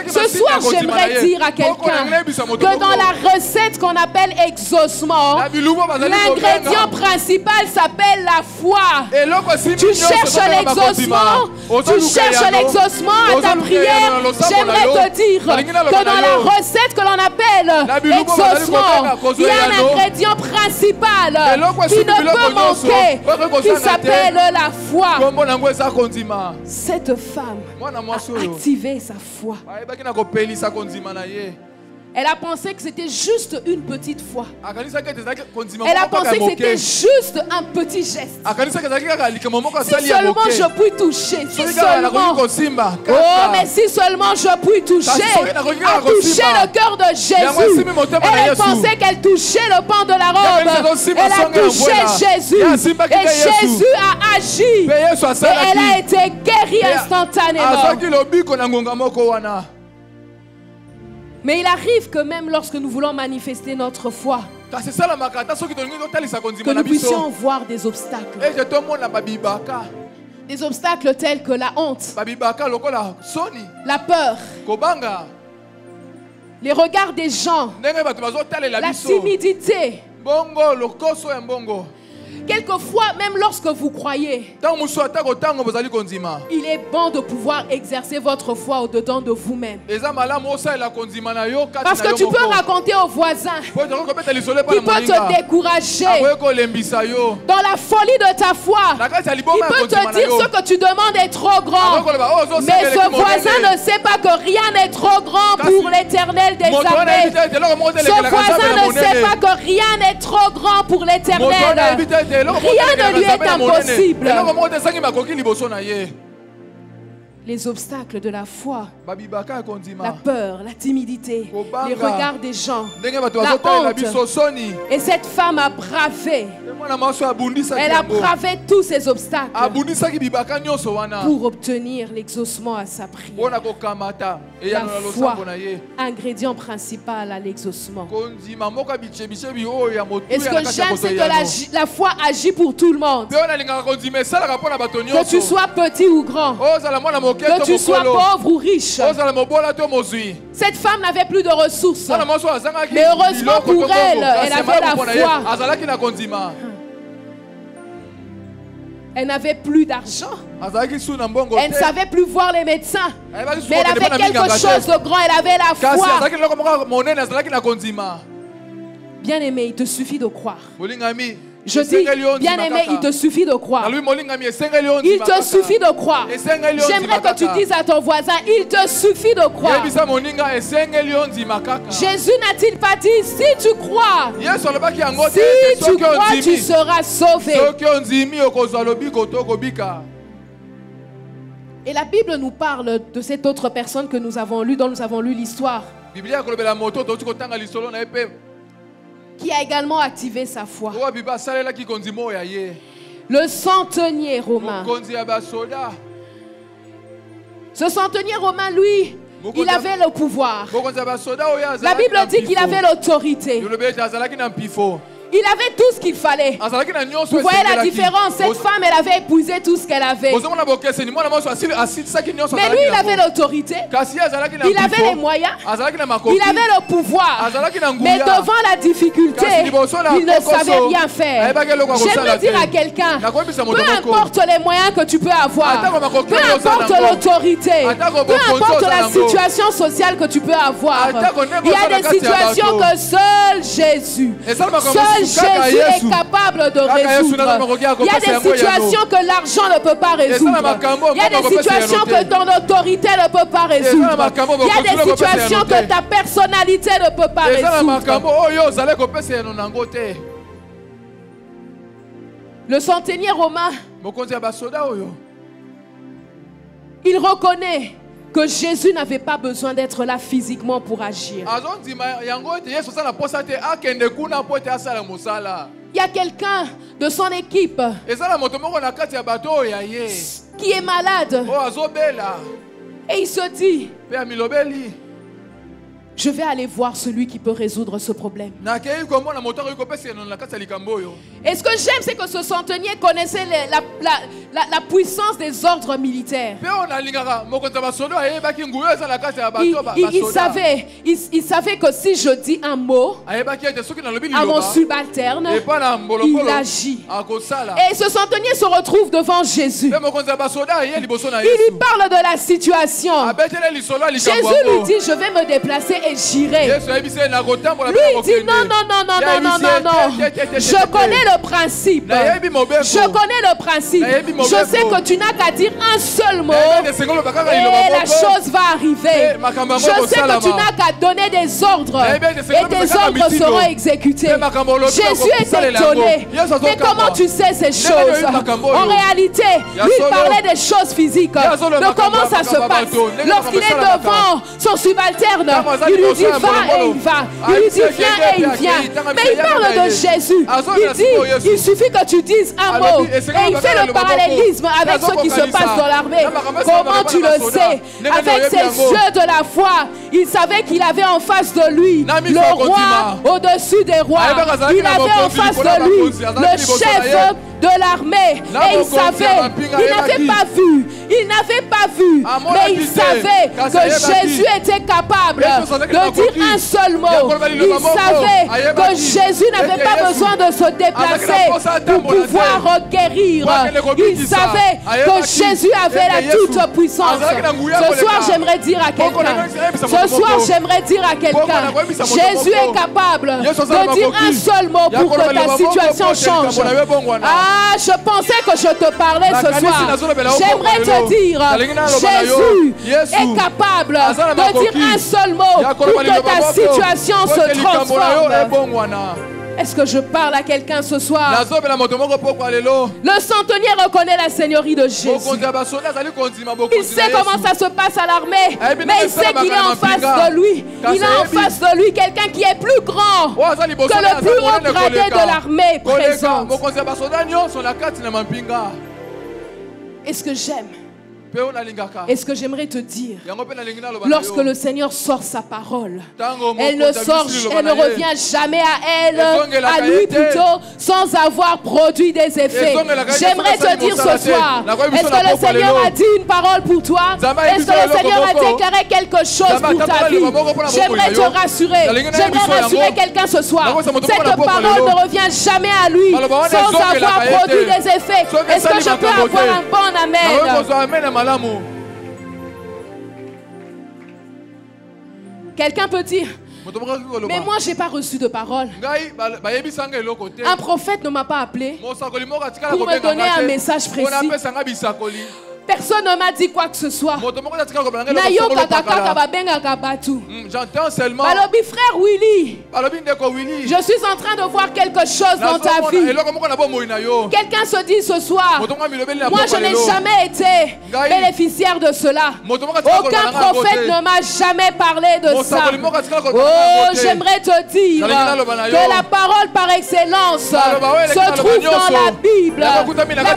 Ce soir, j'aimerais dire à quelqu'un que dans la recette qu'on appelle exaucement, l'ingrédient principal s'appelle la foi. Tu cherches l'exaucement, à ta prière. J'aimerais te dire que dans la recette que l'on appelle exaucement, il y a un ingrédient principal qui ne peut manquer, qui s'appelle la foi. Cette femme a activé sa foi. Elle a pensé que c'était juste une petite foi. Elle a pensé que c'était juste un petit geste. Si seulement je puis toucher. Si seulement. Oh, mais si seulement je puis toucher. A touché le cœur de Jésus. Elle pensait qu'elle touchait le pan de la robe. Elle a touché Jésus. Et Jésus a agi. Et elle a été guérie instantanément. Mais il arrive que même lorsque nous voulons manifester notre foi, que nous puissions voir des obstacles. Des obstacles tels que la honte, la peur, les regards des gens, la timidité. Quelquefois, même lorsque vous croyez, il est bon de pouvoir exercer votre foi au-dedans de vous-même. Parce que tu peux raconter aux voisins qui peut te décourager dans la folie de ta foi. Il peut te dire ce que tu demandes est trop grand. Mais ce voisin ne sait pas que rien n'est trop grand pour l'Éternel des armées. Ce voisin ne sait pas que rien n'est trop grand pour l'Éternel. Rien ne lui est impossible. Les obstacles de la foi, la peur, la timidité, les regards des gens, la honte. Et cette femme a bravé. Elle a bravé tous ces obstacles pour obtenir l'exaucement à sa prière. La foi, ingrédient principal à l'exaucement. Et ce que j'aime, c'est que la foi agit pour tout le monde. Que tu sois petit ou grand, que tu sois pauvre ou riche. Cette femme n'avait plus de ressources. Mais heureusement pour elle, elle avait la foi. Elle n'avait plus d'argent. Elle ne savait plus voir les médecins. Mais elle avait quelque chose de grand. Elle avait la foi. Bien aimé, il te suffit de croire. Je dis, bien aimé, il te suffit de croire. Il te suffit de croire. J'aimerais que tu dises à ton voisin, il te suffit de croire. Jésus n'a-t-il pas dit, si tu crois, tu seras sauvé. Et la Bible nous parle de cette autre personne que nous avons lue, dont nous avons lu l'histoire, qui a également activé sa foi. Le centenier romain. Ce centenier romain, lui, il avait le pouvoir. La Bible dit qu'il avait l'autorité. Il avait tout ce qu'il fallait. Vous voyez la différence. Cette femme, elle avait épousé tout ce qu'elle avait. Mais lui, il avait l'autorité. Il avait les moyens. Il avait le pouvoir. Mais devant la difficulté, il ne savait rien faire. J'aimerais dire à quelqu'un, peu importe les moyens que tu peux avoir, peu importe l'autorité, peu importe la situation sociale que tu peux avoir, il y a des situations que seul Jésus, Jésus est capable de résoudre. Il y a des situations que l'argent ne peut pas résoudre. Il y a des situations que ton autorité ne peut pas résoudre. Il y a des situations que ta personnalité ne peut pas résoudre. Le centenier romain, il reconnaît que Jésus n'avait pas besoin d'être là physiquement pour agir. Il y a quelqu'un de son équipe qui est malade et il se dit, je vais aller voir celui qui peut résoudre ce problème. Et ce que j'aime, c'est que ce centenier connaissait la puissance des ordres militaires. Il savait que si je dis un mot à mon subalterne, il agit. Et ce centenier se retrouve devant Jésus. Il lui parle de la situation. Jésus lui dit, je vais me déplacer et j'irai. Lui il dit non. Je connais le principe. Je connais le principe. Je sais que tu n'as qu'à dire un seul mot et la chose va arriver. Je sais que tu n'as qu'à donner des ordres et tes ordres seront exécutés. Jésus est étonné. Mais comment tu sais ces choses? En réalité, lui parlait des choses physiques, de comment ça se passe. Lorsqu'il est devant son subalterne, il lui dit va et il va. Il lui dit viens et il vient. Mais il parle de Jésus. Il dit il suffit que tu dises un mot. Et il fait le parallélisme avec ce qui se passe dans l'armée. Comment tu le sais? Avec ses yeux de la foi, il savait qu'il avait en face de lui le roi au-dessus des rois. Il avait en face de lui le chef de l'armée. Et il savait, il n'avait pas vu, mais il savait que Jésus était capable de dire un seul mot. Il savait que Jésus n'avait pas besoin de se déplacer pour pouvoir guérir. Il savait que Jésus avait la toute puissance. Ce soir, j'aimerais dire à quelqu'un, Jésus est capable de dire un seul mot pour que ta situation change. Ah, je pensais que je te parlais ce soir. J'aimerais te dire, Jésus est capable de dire un seul mot pour que ta situation se transforme. Est-ce que je parle à quelqu'un ce soir? Le centenier reconnaît la seigneurie de Jésus. Il sait comment ça se passe à l'armée, mais il sait qu'il est en face de lui. Il a en face de lui quelqu'un qui est plus grand que le plus haut gradé de l'armée présente. Est-ce que j'aime? Est-ce que j'aimerais te dire, lorsque le Seigneur sort sa parole, elle ne revient jamais à elle, à lui plutôt, sans avoir produit des effets. J'aimerais te dire ce soir, est-ce que le Seigneur a dit une parole pour toi? Est-ce que le Seigneur a déclaré quelque chose pour ta vie? J'aimerais te rassurer, j'aimerais rassurer quelqu'un ce soir. Cette parole ne revient jamais à lui, sans avoir produit des effets. Est-ce que je peux avoir un bon amen? Quelqu'un peut dire, mais moi j'ai pas reçu de parole. Un prophète ne m'a pas appelé pour me donner un message précis. Personne ne m'a dit quoi que ce soit. J'entends seulement. Frère Willy, je suis en train de voir quelque chose dans ta vie. Quelqu'un se dit ce soir, moi je n'ai jamais été bénéficiaire de cela. Aucun prophète ne m'a jamais parlé de ça. Oh, j'aimerais te dire que la parole par excellence se trouve dans la Bible. La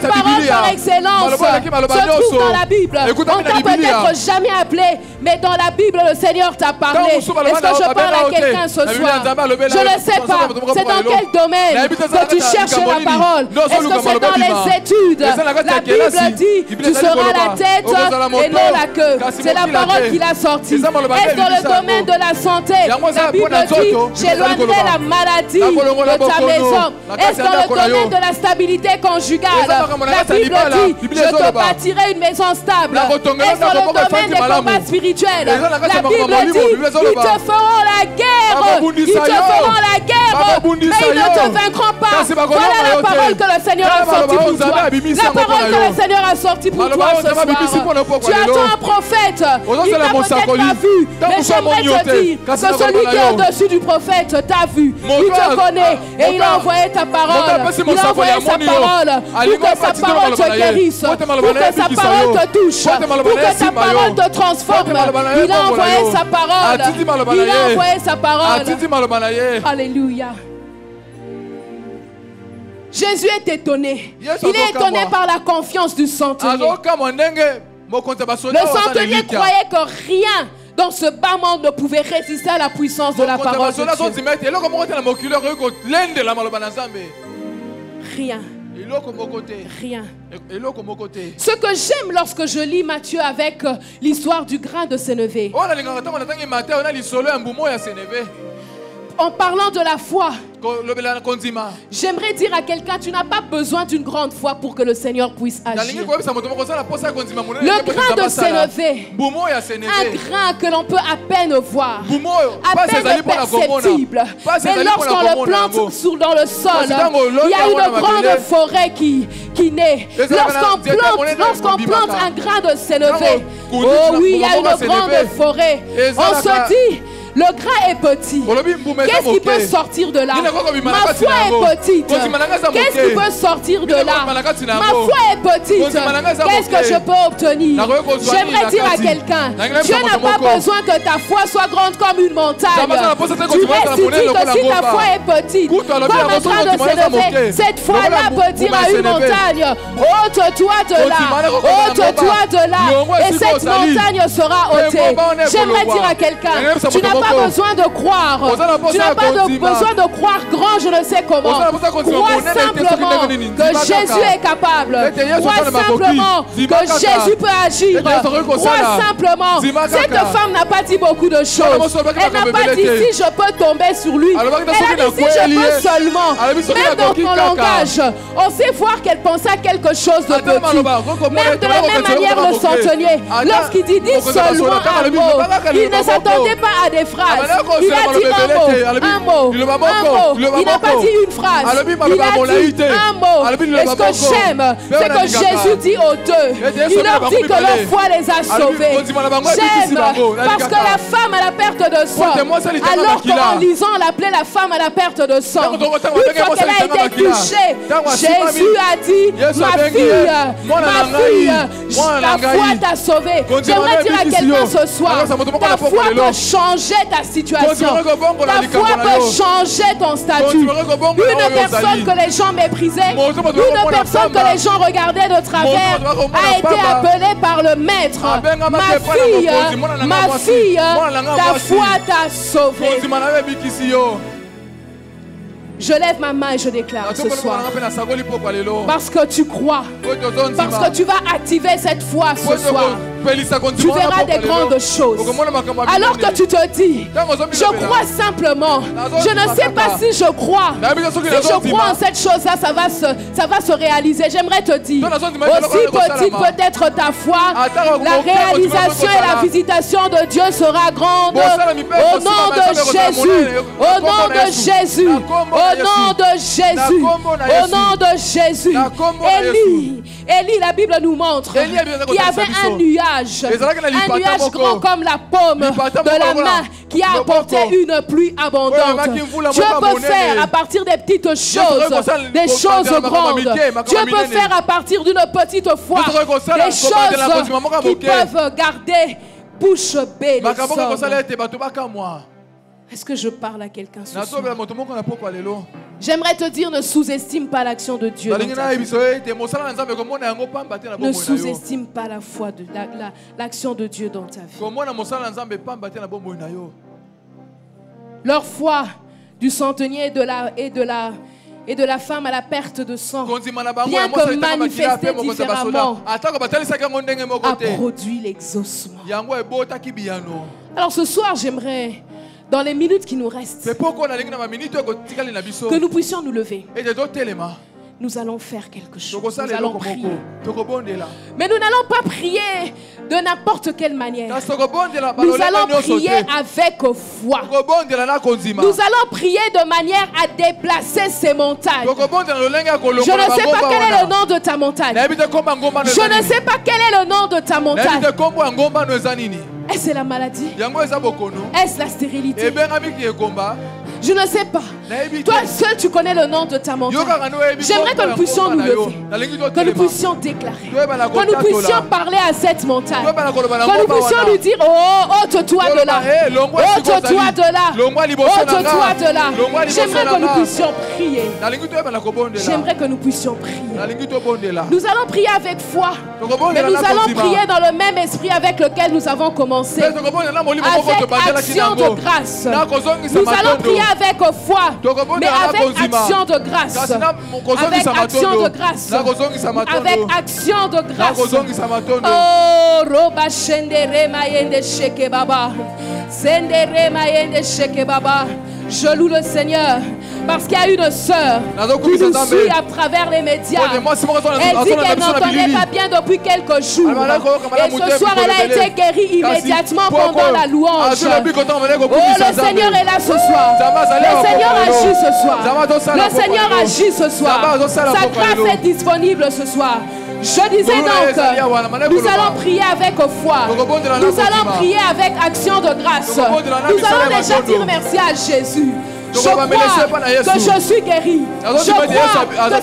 parole par excellence se trouve dans la Bible. On t'a peut-être jamais appelé, mais dans la Bible le Seigneur t'a parlé. Est-ce que je parle à quelqu'un ce soir? Je ne sais pas. C'est dans quel domaine que tu cherches la parole? Est-ce que c'est dans les études? La Bible dit, tu seras la tête et non la queue. C'est la parole qu'il a sortie. Est-ce dans le domaine de la santé? La Bible dit, j'éloignerai la maladie de ta maison. Est-ce dans le domaine de la stabilité conjugale? La Bible dit, je te bâtirai une maison stable. Est-ce dans le domaine des combats spirituels? La Bible dit, ils te feront la guerre. Ils te feront la guerre, mais ils ne te vaincront pas. Voilà la parole que le Seigneur a sortie pour toi. La parole que le Seigneur a sortie pour toi ce soir. Tu attends un prophète. Il t'a peut-être pas vu, mais j'aimerais te dire que celui qui est au-dessus du prophète t'a vu. Il te connaît et il a envoyé ta parole. Il a envoyé sa parole pour que sa parole te guérisse, pour que sa parole te touche, pour que sa parole te transforme. Il a envoyé sa parole. Il a envoyé sa parole. Alléluia. Jésus est étonné. Il est étonné par la confiance du centenier. Le centenier croyait que rien dans ce bas monde ne pouvait résister à la puissance de la parole de Dieu. Rien. Rien. Ce que j'aime lorsque je lis Matthieu avec l'histoire du grain de sénévé, en parlant de la foi, j'aimerais dire à quelqu'un, tu n'as pas besoin d'une grande foi pour que le Seigneur puisse agir. Le grain de sénévé, un grain que l'on peut à peine voir, à peine perceptible, mais lorsqu'on le plante dans le sol, il y a une grande forêt qui naît. Lorsqu'on plante un grain de sénévé, oh oui, il y a une grande forêt. On se dit, le grain est petit. Qu'est-ce qui peut sortir de là? Ma foi est petite. Qu'est-ce qui peut sortir de là? Ma foi est petite. Qu'est-ce que je peux obtenir? J'aimerais dire à quelqu'un, Dieu n'a pas besoin que ta foi soit grande comme une montagne. Tu restes que si ta foi est petite, comme un grain de sénévé, cette foi-là peut dire à une montagne, ôte-toi de là, ôte-toi de là, et cette montagne sera ôtée. J'aimerais dire à quelqu'un, tu n'as pas besoin de croire. Tu n'as pas besoin de croire grand, je ne sais comment. Crois simplement que Jésus est capable. Crois simplement que Jésus peut agir. Crois simplement. Cette femme n'a pas dit beaucoup de choses. Elle n'a pas dit si je peux tomber sur lui. Elle a dit si je peux seulement. Même dans ton langage, on sait voir qu'elle pensait à quelque chose de petit. Même de la même manière, le centenier, lorsqu'il dit seulement un mot, il ne s'attendait pas à des phrases. Il a dit un mot. Il n'a pas dit une phrase. Il a dit un mot. Et ce que j'aime, c'est que Jésus dit aux deux, il leur dit que leur foi les a sauvés. J'aime parce que la femme à la perte de sang, alors qu'en lisant on l'appelait la femme à la perte de sang, une fois qu'elle a été touchée, Jésus a dit, ma fille, ta foi t'a sauvée. J'aimerais dire à quelqu'un ce soir, ta foi peut changer ta situation. Ta foi peut changer ton statut. Une personne que les gens méprisaient, une personne que les gens regardaient de travers a été appelée par le maître. Ma fille, ta foi t'a sauvée. Je lève ma main et je déclare ce soir. Parce que tu crois. Parce que tu vas activer cette foi ce soir. Tu verras des grandes choses. Alors que tu te dis, je crois simplement. Je ne sais pas si je crois. Si je crois en cette chose-là, ça va se réaliser. J'aimerais te dire, aussi petite peut-être ta foi, la réalisation et la visitation de Dieu sera grande. Au nom de Jésus. Au nom de Jésus. Au nom de Jésus. Au nom de Jésus. Élie, la Bible nous montre qu'il y avait un nuage grand comme la paume de la main qui a apporté une pluie abondante. Dieu peut faire à partir des petites choses des choses grandes. Dieu peut faire à partir d'une petite foi des choses qui peuvent garder bouche bée les hommes. Est-ce que je parle à quelqu'un ce soir? J'aimerais te dire, ne sous-estime pas l'action de Dieu. Ne sous-estime pas la foi de l'action de Dieu dans ta vie. Leur foi du centenier et de la femme à la perte de sang, bien que manifestée différemment, a produit l'exaucement. Alors ce soir, j'aimerais, dans les minutes qui nous restent, que nous puissions nous lever. Nous allons faire quelque chose. Nous allons prier. Mais nous n'allons pas prier de n'importe quelle manière. Nous allons prier avec foi. Nous allons prier de manière à déplacer ces montagnes. Je ne sais pas quel est le nom de ta montagne. Je ne sais pas quel est le nom de ta montagne. Est-ce la maladie? Est-ce la stérilité? Je ne sais pas. Toi seul, tu connais le nom de ta montagne. J'aimerais que nous puissions nous lever, que nous puissions déclarer, que nous puissions parler à cette montagne, que nous puissions lui dire, oh, ôte-toi de là, ôte-toi de là, ôte-toi de là. J'aimerais que nous puissions prier. J'aimerais que nous puissions prier. Nous allons prier avec foi, mais nous allons prier dans le même esprit avec lequel nous avons commencé, avec action de grâce. Nous allons prier avec foi, mais avec action de grâce. Avec action de grâce. Avec action de grâce. Oh, Roba Shendere Mayende Sheke Baba. Sendere Mayende Sheke Baba. Je loue le Seigneur parce qu'il y a une sœur qui nous suit à travers les médias. Elle dit qu'elle n'entendait pas bien depuis quelques jours. Et ce soir, elle a été guérie immédiatement pendant la louange. Oh, le Seigneur est là ce soir. Le Seigneur agit ce soir. Le Seigneur agit ce soir. Sa grâce est disponible ce soir. Je disais donc, nous allons prier avec foi. Nous allons prier avec action de grâce. Nous allons déjà dire merci à Jésus. Je crois que je suis guéri. Je crois que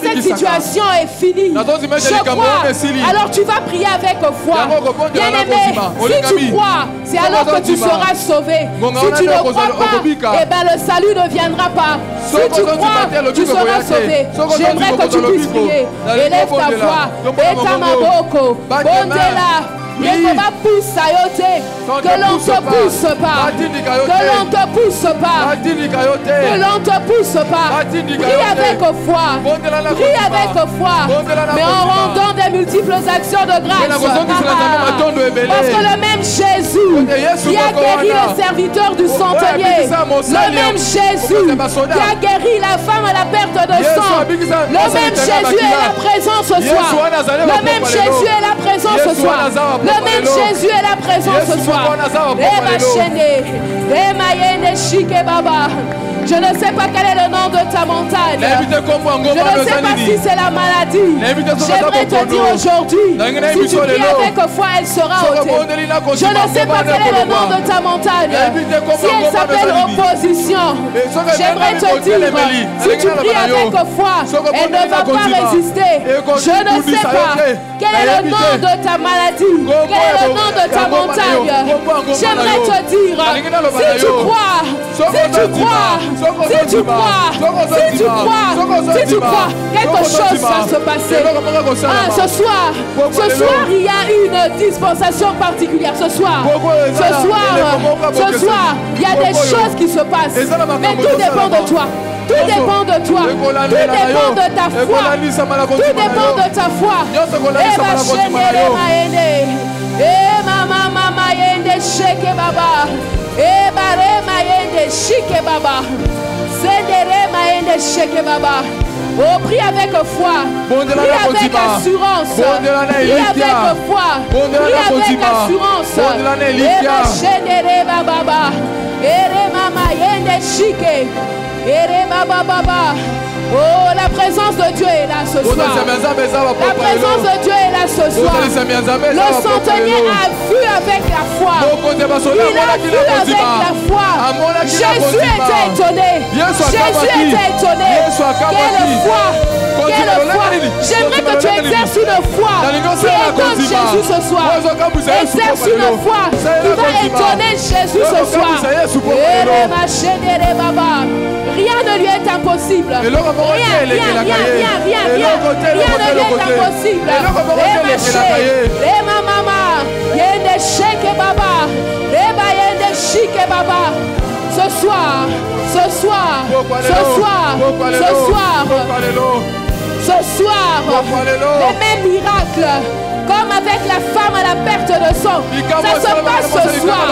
cette situation est finie. Je crois. Alors tu vas prier avec foi. Bien-aimé, si tu crois, c'est alors que tu seras sauvé. Si tu ne crois pas, eh bien le salut ne viendra pas. Si tu crois, tu seras sauvé. J'aimerais que tu puisses prier. Élève ta voix. Et ta maboko. Bondela. Que l'on te pousse pas. Que l'on te pousse pas. Que l'on te pousse pas. Prie avec foi. Prie avec foi. Mais en rendant des multiples actions de grâce. Parce que le même Jésus qui a guéri le serviteur du centenier, le même Jésus qui a guéri la femme à la perte de sang, le même Jésus est là présent ce soir. Le même Jésus est là présent ce soir. Le même Jésus est là présent ce soir. Je ne sais pas quel est le nom de ta montagne. Je ne sais pas si c'est la maladie. J'aimerais te dire aujourd'hui, si tu pries avec foi, elle sera ôtée. Je ne sais pas quel est le nom de ta montagne. Si elle s'appelle opposition, j'aimerais te dire, si tu pries avec foi, elle ne va pas résister. Je ne sais pas quel est le nom de ta maladie, quel est le nom de ta montagne. J'aimerais te dire, si tu crois, si tu crois, quelque chose va se passer. Ce soir, il y a une dispensation particulière. Ce soir, il y a des choses qui se passent. Mais tout dépend de toi. Tout dépend de toi. Tout dépend de ta foi. Tout dépend de ta foi. Oh, prie avec foi, prie avec assurance, prie avec foi, prie avec assurance. Oh, la présence de Dieu est là ce soir. La présence de Dieu est là ce soir. Le centenier a vu avec la foi. Il a vu avec la foi. Jésus était étonné. Jésus était étonné. Quelle foi! Quelle foi! J'aimerais que tu exerces une foi qui étonne Jésus ce soir. Exerce une foi qui va étonner Jésus ce soir. Rien ne lui est impossible. Rien ne lui est impossible. Ce soir, les mêmes miracles, comme avec la femme à la perte de sang, ça se passe ce soir.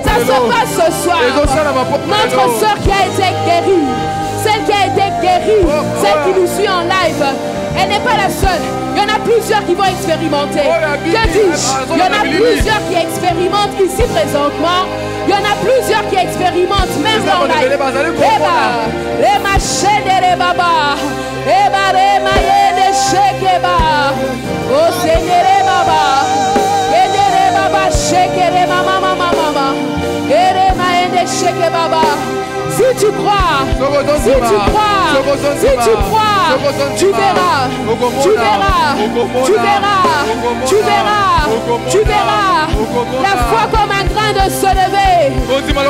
Ça se passe ce soir. Notre soeur qui a été guérie, celle qui a été guérie, celle qui nous suit en live, elle n'est pas la seule. Il y en a plusieurs qui vont expérimenter. Que dis-je? Il y en a plusieurs qui expérimentent ici présentement. Il y en a plusieurs qui expérimentent même en live. Si tu crois, tu verras. La foi comme un grain de se lever.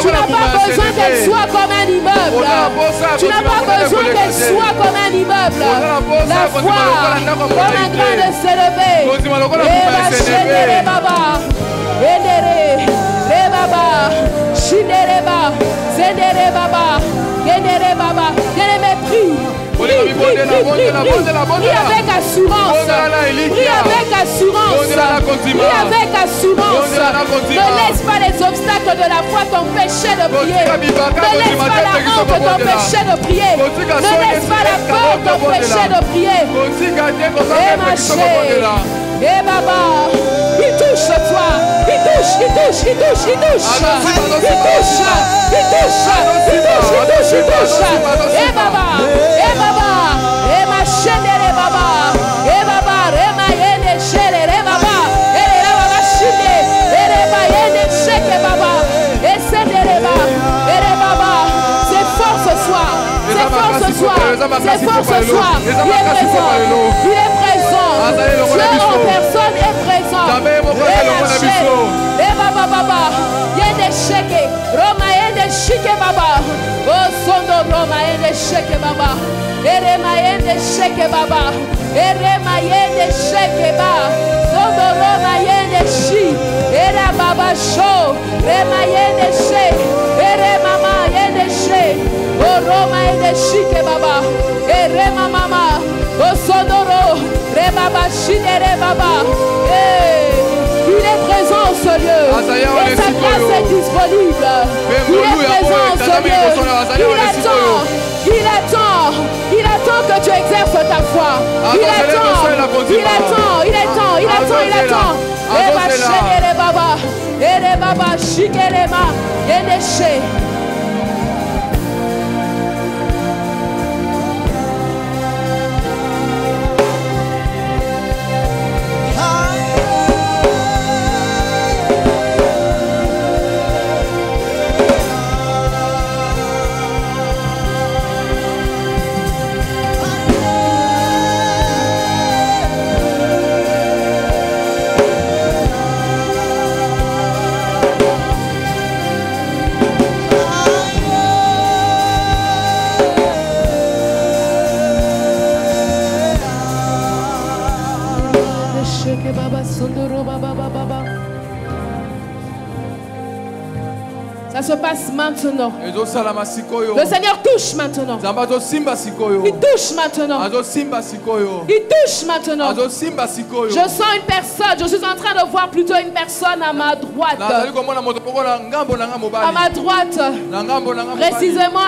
Tu n'as pas besoin qu'elle soit comme un immeuble. Tu n'as pas besoin qu'elle soit comme un immeuble. La foi comme un grain de se lever. Prie avec assurance. Prie avec assurance. Ne laisse pas les obstacles de la foi t'empêcher de prier. Ne laisse pas la honte t'empêcher de prier. Ne laisse pas la peur t'empêcher de prier. Et Baba, il touche ce soir. Il touche. Et Baba, et ma chaîne de Baba, et Baba, Rema Yene Chere, Baba, et Baba Chine, et Rema Yene Cheke Baba, et Sendereba, et Baba, c'est fort ce soir. Il est présent. Dieu en personne est présent. Et Baba, Yene Cheke, Roma Yene Cheke Baba, oh Sondo Roma Yene Cheke Baba, Erema Yene Cheke Baba, Sondo Roma Yene Cheke. show. Rema yendeshe. Ere mama yendeshe. Oroma yendeshi ke baba. Ere mama. Osonoro. Re baba shidere baba. Il est présent en ce lieu. Et sa grâce est disponible. Il est présent en ce lieu. Il attend que tu exerces ta foi. Il attend. Eba shekere baba. Ere baba shikere ma. Yeneshe. Ça se passe maintenant. Le Seigneur touche maintenant. Il touche maintenant. Il touche maintenant. Je sens une personne. Je suis en train de voir plutôt une personne à ma droite. À ma droite. Précisément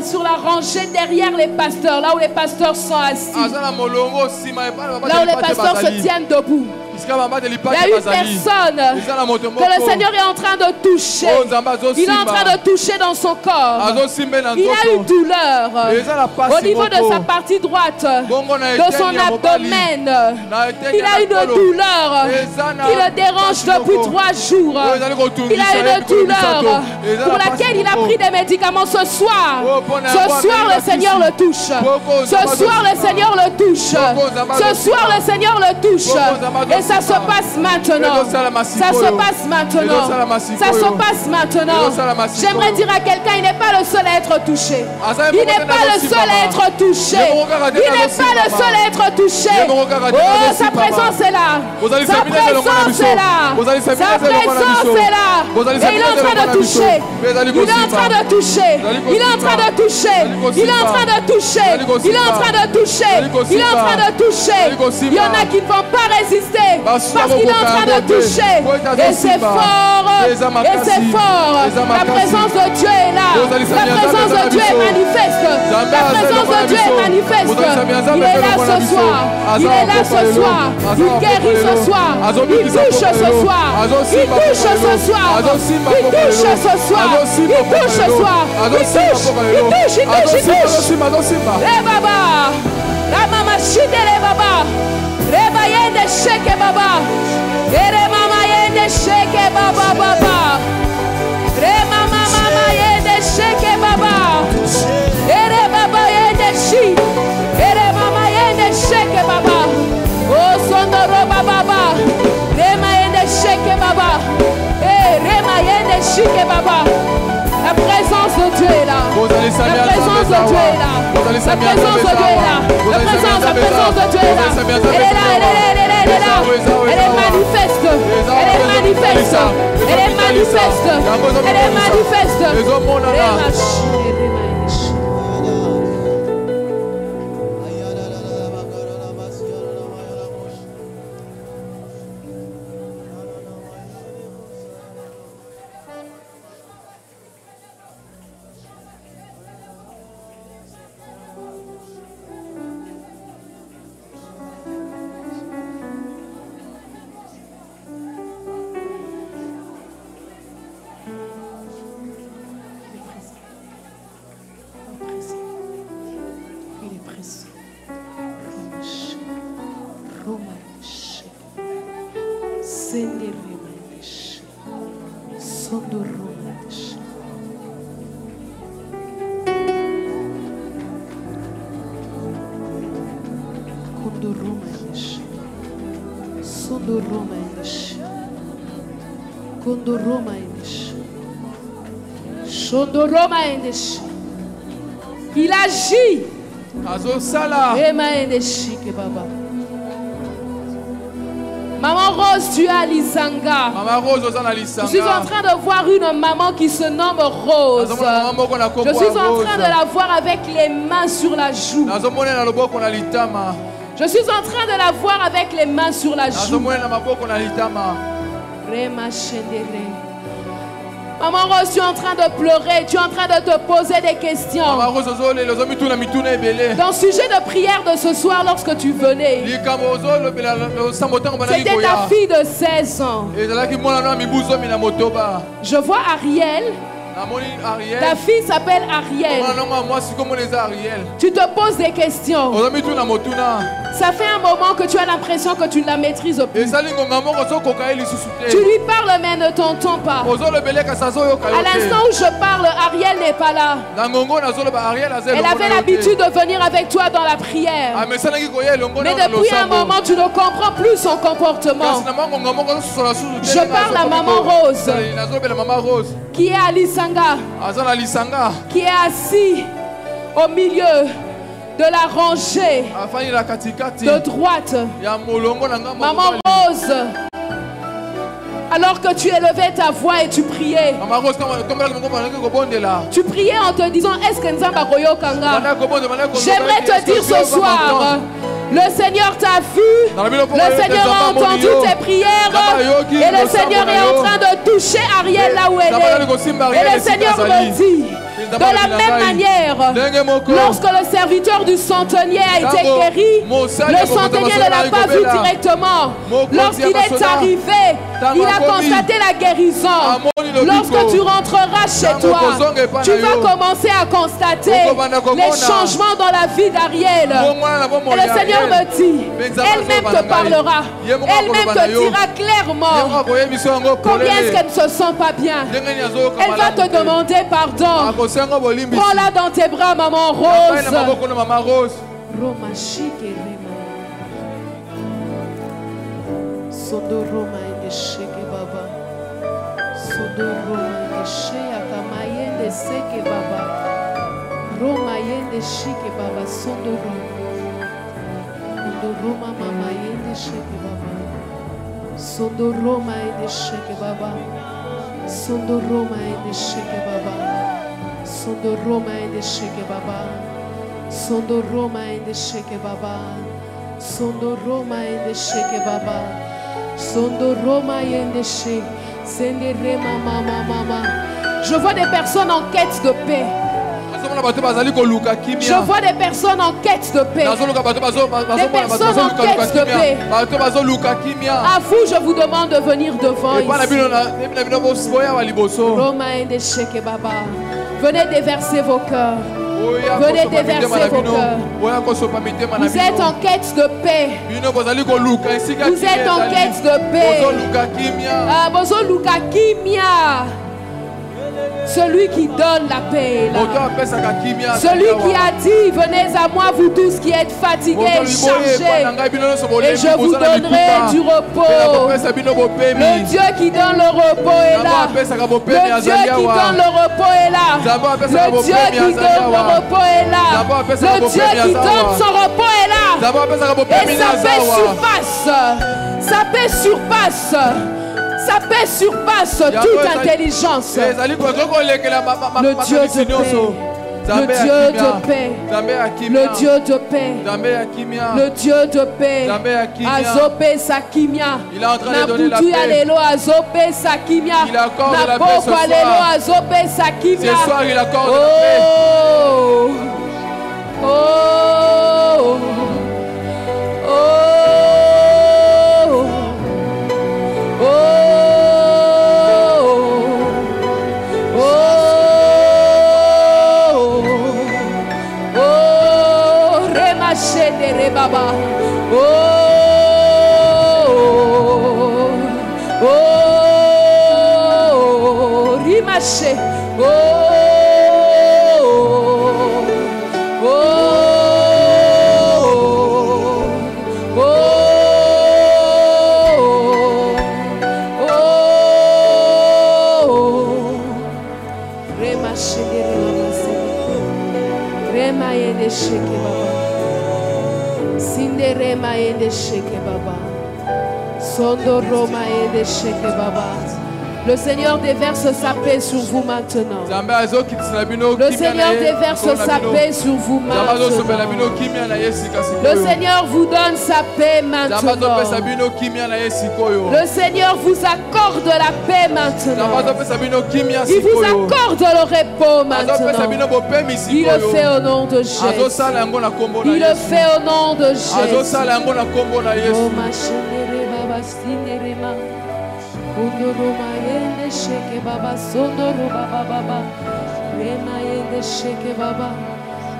sur la rangée derrière les pasteurs. Là où les pasteurs sont assis. Là où les pasteurs se tiennent debout. Il y a une personne que le Seigneur est en train de toucher. Il est en train de toucher dans son corps. Il a une douleur au niveau de sa partie droite, de son abdomen. Il a une douleur qui le dérange depuis 3 jours. Il a une douleur pour laquelle il a pris des médicaments ce soir. Ce soir, le Seigneur le touche. Ce soir, le Seigneur le touche. Ce soir, le Seigneur le touche. Et ça se passe maintenant. Ça se passe maintenant. Ça se passe maintenant. J'aimerais dire à quelqu'un, il n'est pas le seul à être touché. Il n'est pas le seul à être touché. Il n'est pas le seul à être touché. Oh, sa présence est là. Sa présence est là. Sa présence est là. Et il est en train de toucher. Il est en train de toucher. Il est en train de toucher. Il est en train de toucher. Il est en train de toucher. Il est en train de toucher. Il y en a qui ne vont pas résister. Parce qu'il est en train de toucher. Et c'est fort. Et c'est fort. La présence de Dieu est là. La présence de Dieu est manifeste. La présence de Dieu est manifeste. Il est là ce soir. Il est là ce soir. Il guérit ce soir. Il touche ce soir. Il touche ce soir. Il touche ce soir. Il touche ce soir. Il touche. Eh baba. La mama shidele baba. Reba yende sheke baba. Ere mama yende sheke baba baba. Re mama mama yende sheke baba. Ere baba yende shi. Ere mama yende sheke baba. Oh sondoro baba. Rema yende sheke baba. Rema yende sheke baba. La présence de Dieu est là. La présence de Dieu est là. La présence de Dieu est là. La présence de Dieu est là. Elle est là, elle est là. Elle est manifeste. Elle est manifeste. Elle est manifeste. Elle est manifeste. Il agit. Maman Rose, tu es à Lisanga. Maman Rose, je suis en train de voir une maman qui se nomme Rose. Je suis en train de la voir avec les mains sur la joue. Je suis en train de la voir avec les mains sur la joue. Maman Rose, tu es en train de pleurer, tu es en train de te poser des questions. Dans le sujet de prière de ce soir, lorsque tu venais, c'était ta fille de 16 ans. Je vois Ariel. Ta fille s'appelle Ariel. Tu te poses des questions. Ça fait un moment que tu as l'impression que tu ne la maîtrises plus. Tu lui parles mais ne t'entends pas. À l'instant où je parle, Ariel n'est pas là. Elle avait l'habitude de venir avec toi dans la prière. Mais depuis un moment, tu ne comprends plus son comportement. Je parle à Maman Rose, qui est à Lisanga, qui est assis au milieu de la rangée de droite. Maman Rose, alors que tu élevais ta voix et tu priais, tu priais en te disant, est-ce que Nzamba Koyokanga? J'aimerais te dire ce soir, le Seigneur t'a vu, le Seigneur a entendu tes prières et le Seigneur est en train de toucher Ariel là où elle est. Et le Seigneur me dit, de la même manière, lorsque le serviteur du centenier a été guéri, le centenier ne l'a pas vu directement. Lorsqu'il est arrivé, il a constaté la guérison. Lorsque tu rentreras chez toi, tu vas commencer à constater les changements dans la vie d'Ariel. Et le Seigneur me dit, elle-même te parlera, elle-même te dira clairement combien est-ce qu'elle ne se sent pas bien. Elle va te demander pardon. Prends-la dans tes bras, Maman Rose. Roma chique Sodo Roma et Sheke Baba. Sodo Roma et Shea Kamayen de Seke Baba. Roma Yen de Sheke Baba. Sodo Roma Mama Yen de Sheke Baba. Sodo Roma et de Sheke Baba. Sodo Roma et de Sheke Baba. Sondo Roma et de Sheke Baba. Sondo Roma et de Sheke Baba. Sondo Roma et de Sheke Baba. Sondo Roma et de Sheke. Sende Rema Mama. Je vois des personnes en quête de paix. Je vois des personnes en quête de paix. Des personnes en quête de paix. À vous, je vous demande de venir devant ici. Roma et de Sheke Baba. Venez déverser vos cœurs. Venez déverser vos cœurs. Vous êtes en quête de paix. Vous êtes en quête de paix. Bozo Luka Kimia. Celui qui donne la paix. Celui qui a dit, venez à moi vous tous qui êtes fatigués et chargés, et je vous donnerai du repos. Le Dieu qui donne le repos est là. Le Dieu qui donne le repos est là. Le Dieu qui donne le repos est là. Le Dieu qui donne son repos est là. Et sa paix surpasse. Sa paix surpasse. Sa paix surpasse toute intelligence. Le Dieu de paix. Le Dieu de paix. Le Dieu de paix. Le Dieu de paix. Azope Sakimia. Nabutu Alelo Azope Sakimia. Naboko Alelo Azope Sakimia. Ce soir il accorde la paix. Oh. Baba. Oh, oh, oh, Rimache. Oh, oh, oh, oh, Rimache de Rimache. Remaye de Sheke Baba. Sinderema et de Sheke Baba. Le Seigneur déverse sa paix sur vous maintenant. Le Seigneur déverse sa paix sur vous maintenant. Le Seigneur vous donne sa paix maintenant. Le Seigneur vous accorde la paix maintenant. Il vous accorde le repos maintenant. Il le fait au nom de Jésus. Il le fait au nom de Jésus. Ondoroma yende sheke baba sondoroba baba rema yende sheke baba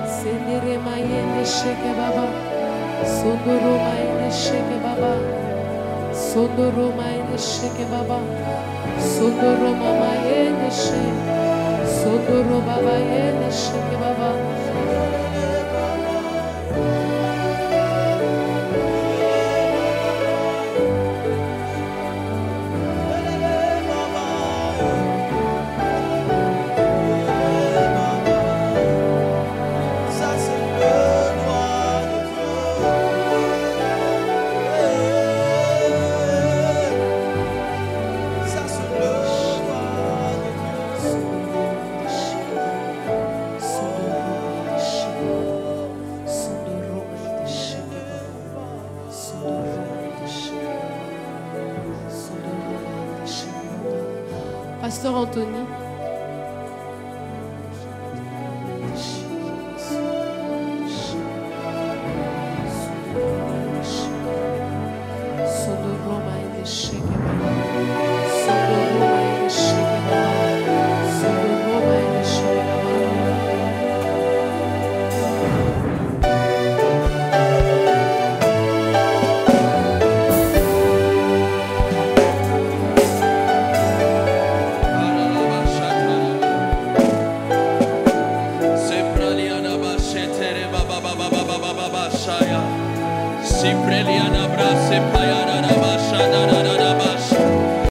senderema yende sheke baba sondoroma yende sheke baba sondoroma yende sheke baba sondoroma yende sheke sondoroba baba yende sheke baba. Pasteur Anthony. Sipreliana brase payana basha da da da basha.